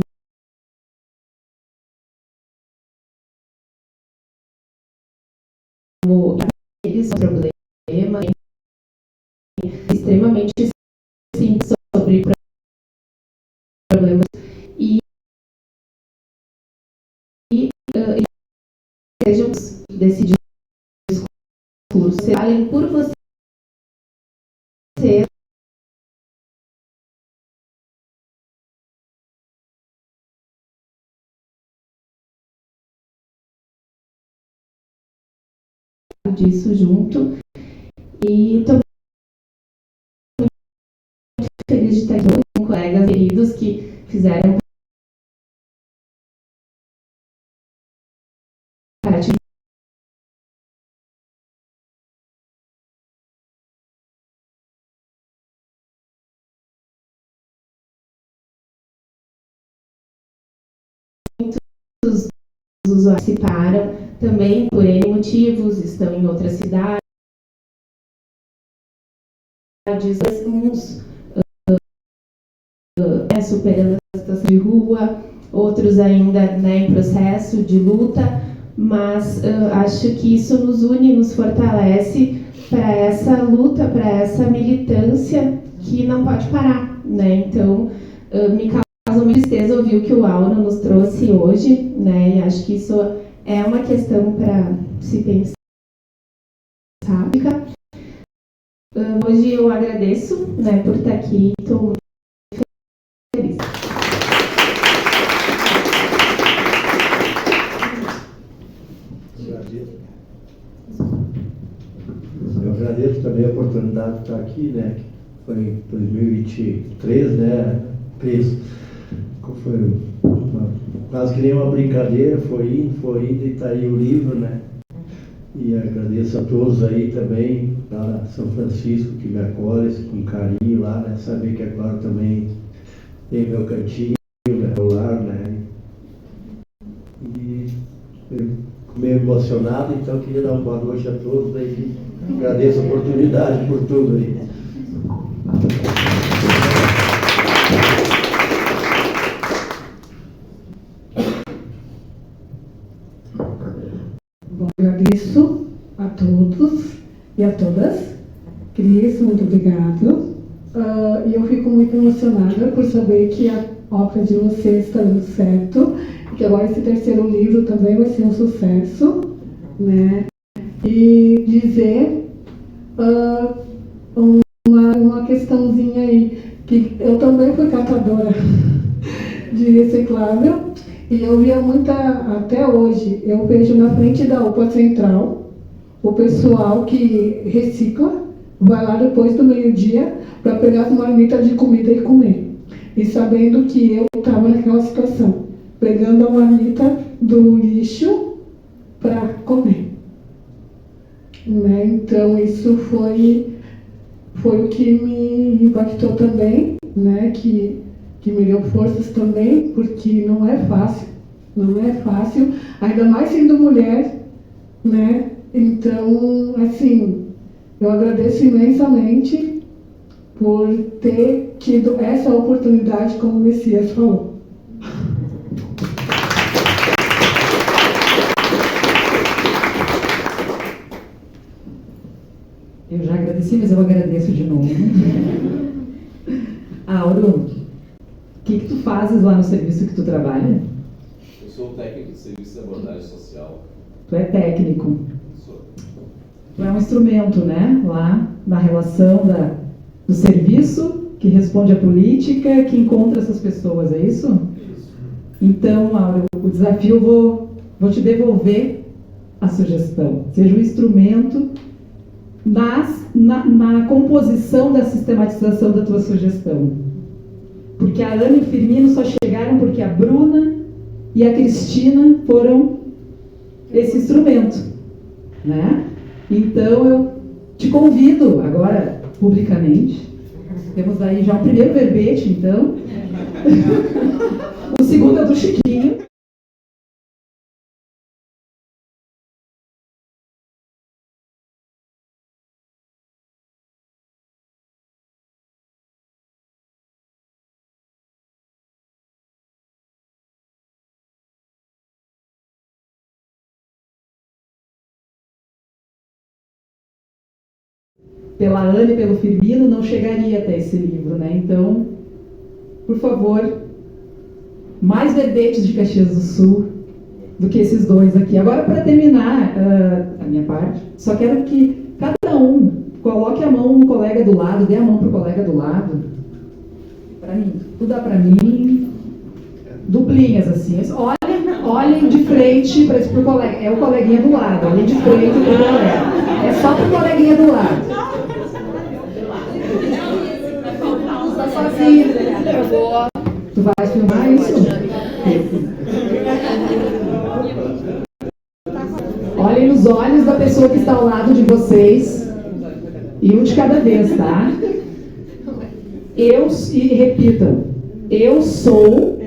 eles são problema extremamente simples sobre problemas e sejam desse discurso, além por você disso junto. E estou muito feliz de estar aqui com colegas queridos que fizeram parte muitos usuários participaram também por N motivos, estão em outras cidades, uns superando a situação de rua, outros ainda, né, em processo de luta, mas acho que isso nos une, nos fortalece para essa luta, para essa militância que não pode parar, né? Então, me causa uma tristeza ouvir o que o Auro nos trouxe hoje, né? E acho que isso é uma questão para se pensar. Hoje eu agradeço, né, por estar aqui, estou muito feliz. Eu agradeço também a oportunidade de estar aqui, né? Foi em 2023, né? Foi quase que nem uma brincadeira, foi indo e está aí o livro, né? E agradeço a todos aí também, lá São Francisco, que me acolhe com carinho lá, né? Saber que agora também tem meu cantinho, meu lar, né? E eu fico meio emocionado, então queria dar uma boa noite a todos aí. Agradeço a oportunidade por tudo aí. Bom, agradeço a todos e a todas. Cris, muito obrigado. E eu fico muito emocionada por saber que a obra de vocês está dando certo, e que agora esse terceiro livro também vai ser um sucesso, né? E dizer uma questãozinha aí, que eu também fui catadora de reciclável, e eu via até hoje, eu vejo na frente da UPA Central, o pessoal que recicla, vai lá depois do meio-dia para pegar as marmitas de comida e comer. E sabendo que eu estava naquela situação, pegando a marmita do lixo para comer. Né? Então isso foi o que me impactou também, né? Que me deu forças também, porque não é fácil, ainda mais sendo mulher, né? Então, assim, eu agradeço imensamente por ter tido essa oportunidade, como o Messias falou. Eu já agradeci, mas eu agradeço de novo. Auro, que tu fazes lá no serviço que tu trabalha? Eu sou técnico de serviço de abordagem social. Tu é técnico. Sou. Tu é um instrumento, né? Lá na relação do serviço que responde à política, que encontra essas pessoas, é isso? Isso. Então, Mauro, o desafio, vou te devolver a sugestão. Seja um instrumento na composição da sistematização da tua sugestão. Porque a Ana e o Firmino só chegaram porque a Bruna e a Cristina foram esse instrumento, né? Então, eu te convido agora, publicamente, temos aí já um primeiro verbete, então. O segundo é do Chiquinho. Pela Ana e pelo Firmino, não chegaria até esse livro, né? Então, por favor, mais verbetes de Caxias do Sul do que esses dois aqui. Agora, para terminar a minha parte, só quero que cada um coloque a mão no colega do lado, dê a mão para o colega do lado. Para mim, tu dá para mim, duplinhas assim. Olhem de frente para o colega. É o coleguinha do lado, olhem de frente para o colega. É só para o coleguinha do lado. Sozinho. Eu vou. Tu vai filmar isso? Olhem nos olhos da pessoa que está ao lado de vocês. E um de cada vez, tá? E repitam. Eu sou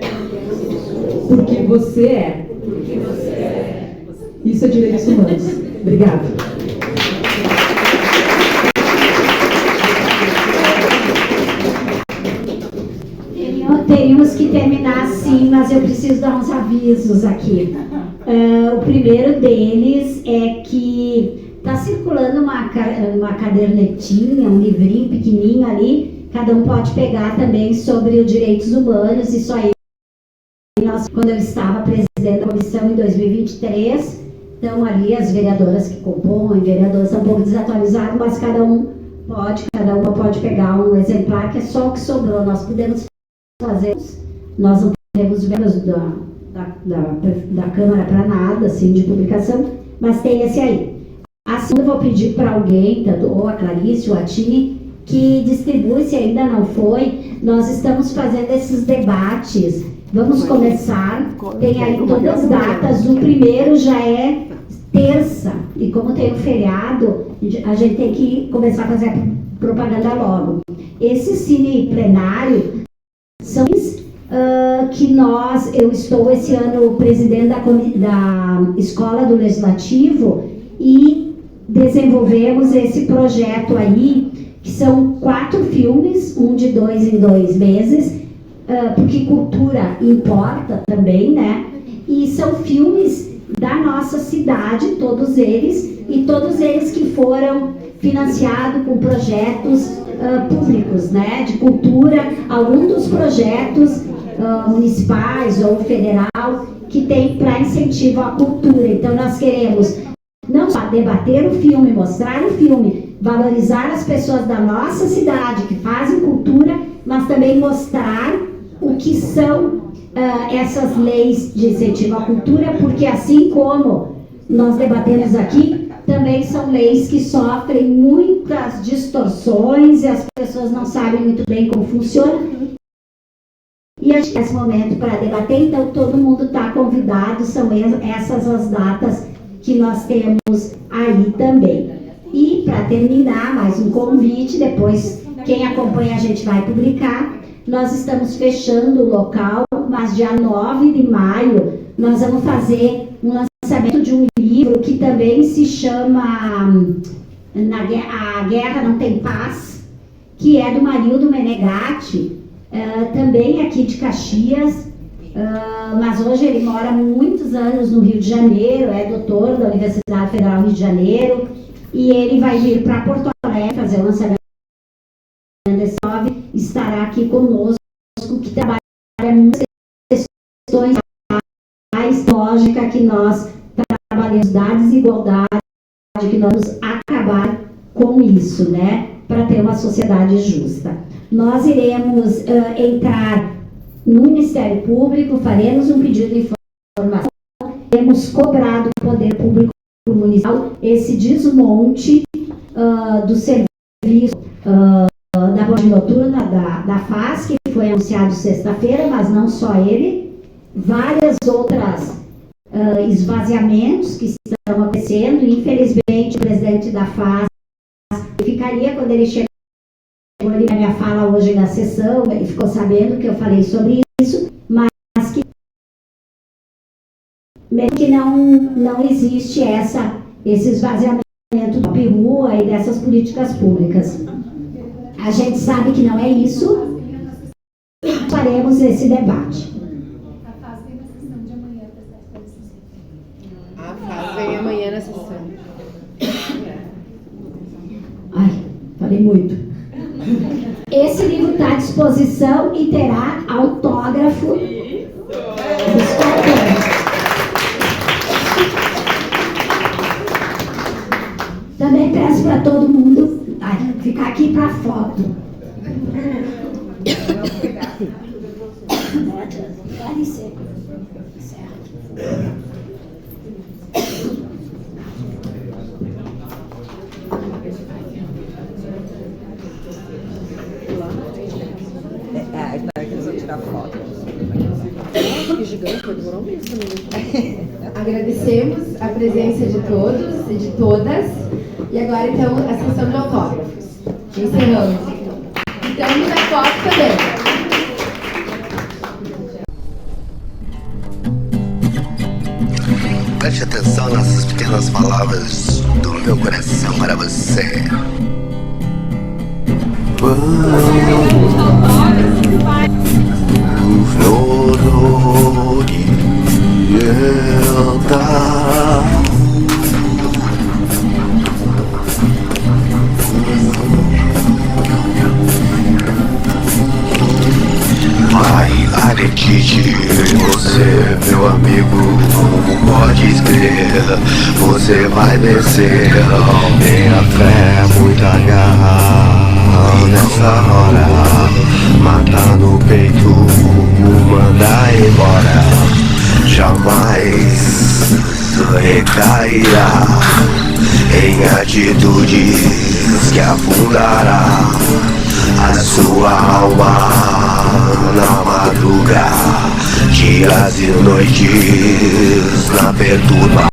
porque você é. Isso é direitos humanos. Obrigada. Teríamos que terminar sim, mas eu preciso dar uns avisos aqui. O primeiro deles é que está circulando uma cadernetinha, um livrinho pequenininho ali, cada um pode pegar também sobre os direitos humanos. Isso aí, quando eu estava presidente da comissão em 2023, então ali as vereadoras que compõem, vereadores são um pouco desatualizados, mas cada uma pode pegar um exemplar, que é só o que sobrou. Nós podemos fazer, nós não temos verbas da Câmara para nada, assim, de publicação, mas tem esse aí. A segunda, eu vou pedir para alguém, ou a Clarice, ou a Tini, que distribui, se ainda não foi. Nós estamos fazendo esses debates, vamos começar, tem aí todas as datas, o primeiro já é terça, e como tem o feriado, a gente tem que começar a fazer a propaganda logo. Esse cine plenário são que eu estou esse ano presidente da Escola do Legislativo e desenvolvemos esse projeto aí, que são 4 filmes, um de 2 em 2 meses, porque cultura importa também, né? E são filmes da nossa cidade, todos eles, e todos eles que foram financiados com projetos públicos, né, de cultura, algum dos projetos municipais ou federal que tem para incentivo à cultura. Então nós queremos não só debater o filme, mostrar o filme, valorizar as pessoas da nossa cidade que fazem cultura, mas também mostrar o que são essas leis de incentivo à cultura, porque assim como nós debatemos aqui, também são leis que sofrem muitas distorções e as pessoas não sabem muito bem como funciona. E a gente tem esse momento para debater, então todo mundo está convidado, são essas as datas que nós temos aí também. E para terminar, mais um convite, depois quem acompanha a gente vai publicar. Nós estamos fechando o local, mas dia 9 de maio nós vamos fazer um lançamento de um livro que também se chama A Guerra Não Tem Paz, que é do Marildo Menegatti, também aqui de Caxias, mas hoje ele mora muitos anos no Rio de Janeiro, é doutor da Universidade Federal do Rio de Janeiro, e ele vai vir para Porto Alegre fazer o lançamento desse livro, estará aqui conosco, que trabalha que nós trabalhemos da desigualdade, que nós vamos acabar com isso, né? Para ter uma sociedade justa. Nós iremos entrar no Ministério Público, faremos um pedido de informação, temos cobrado do Poder Público Municipal esse desmonte do serviço da Guarda Noturna da FAS, que foi anunciado sexta-feira, mas não só ele, várias outras esvaziamentos que estão acontecendo. Infelizmente, o presidente da FAS ficaria quando ele chegou na minha fala hoje na sessão, ele ficou sabendo que eu falei sobre isso, mas que mesmo que não existe esse esvaziamento da rua e dessas políticas públicas. A gente sabe que não é isso, faremos esse debate. A FAS vem amanhã na sessão. Ai, falei muito. Esse livro está à disposição e terá autógrafo dos cartões. Também peço para todo mundo ficar aqui para foto. Pode ser. Certo. Tirar foto. Que gigante, demorou mesmo também. Agradecemos a presença de todos e de todas. E agora, então, a sessão de autógrafos. Encerramos. Estamos na foto também. Preste atenção nessas pequenas palavras do meu coração para você. Vai, acredite, você, meu amigo, como pode crer, você vai vencer. Tenha fé, muita garra nessa hora, mata no peito, manda embora, jamais recairá em atitudes que afundará a sua alma na madrugada, dias e noites na perturbação.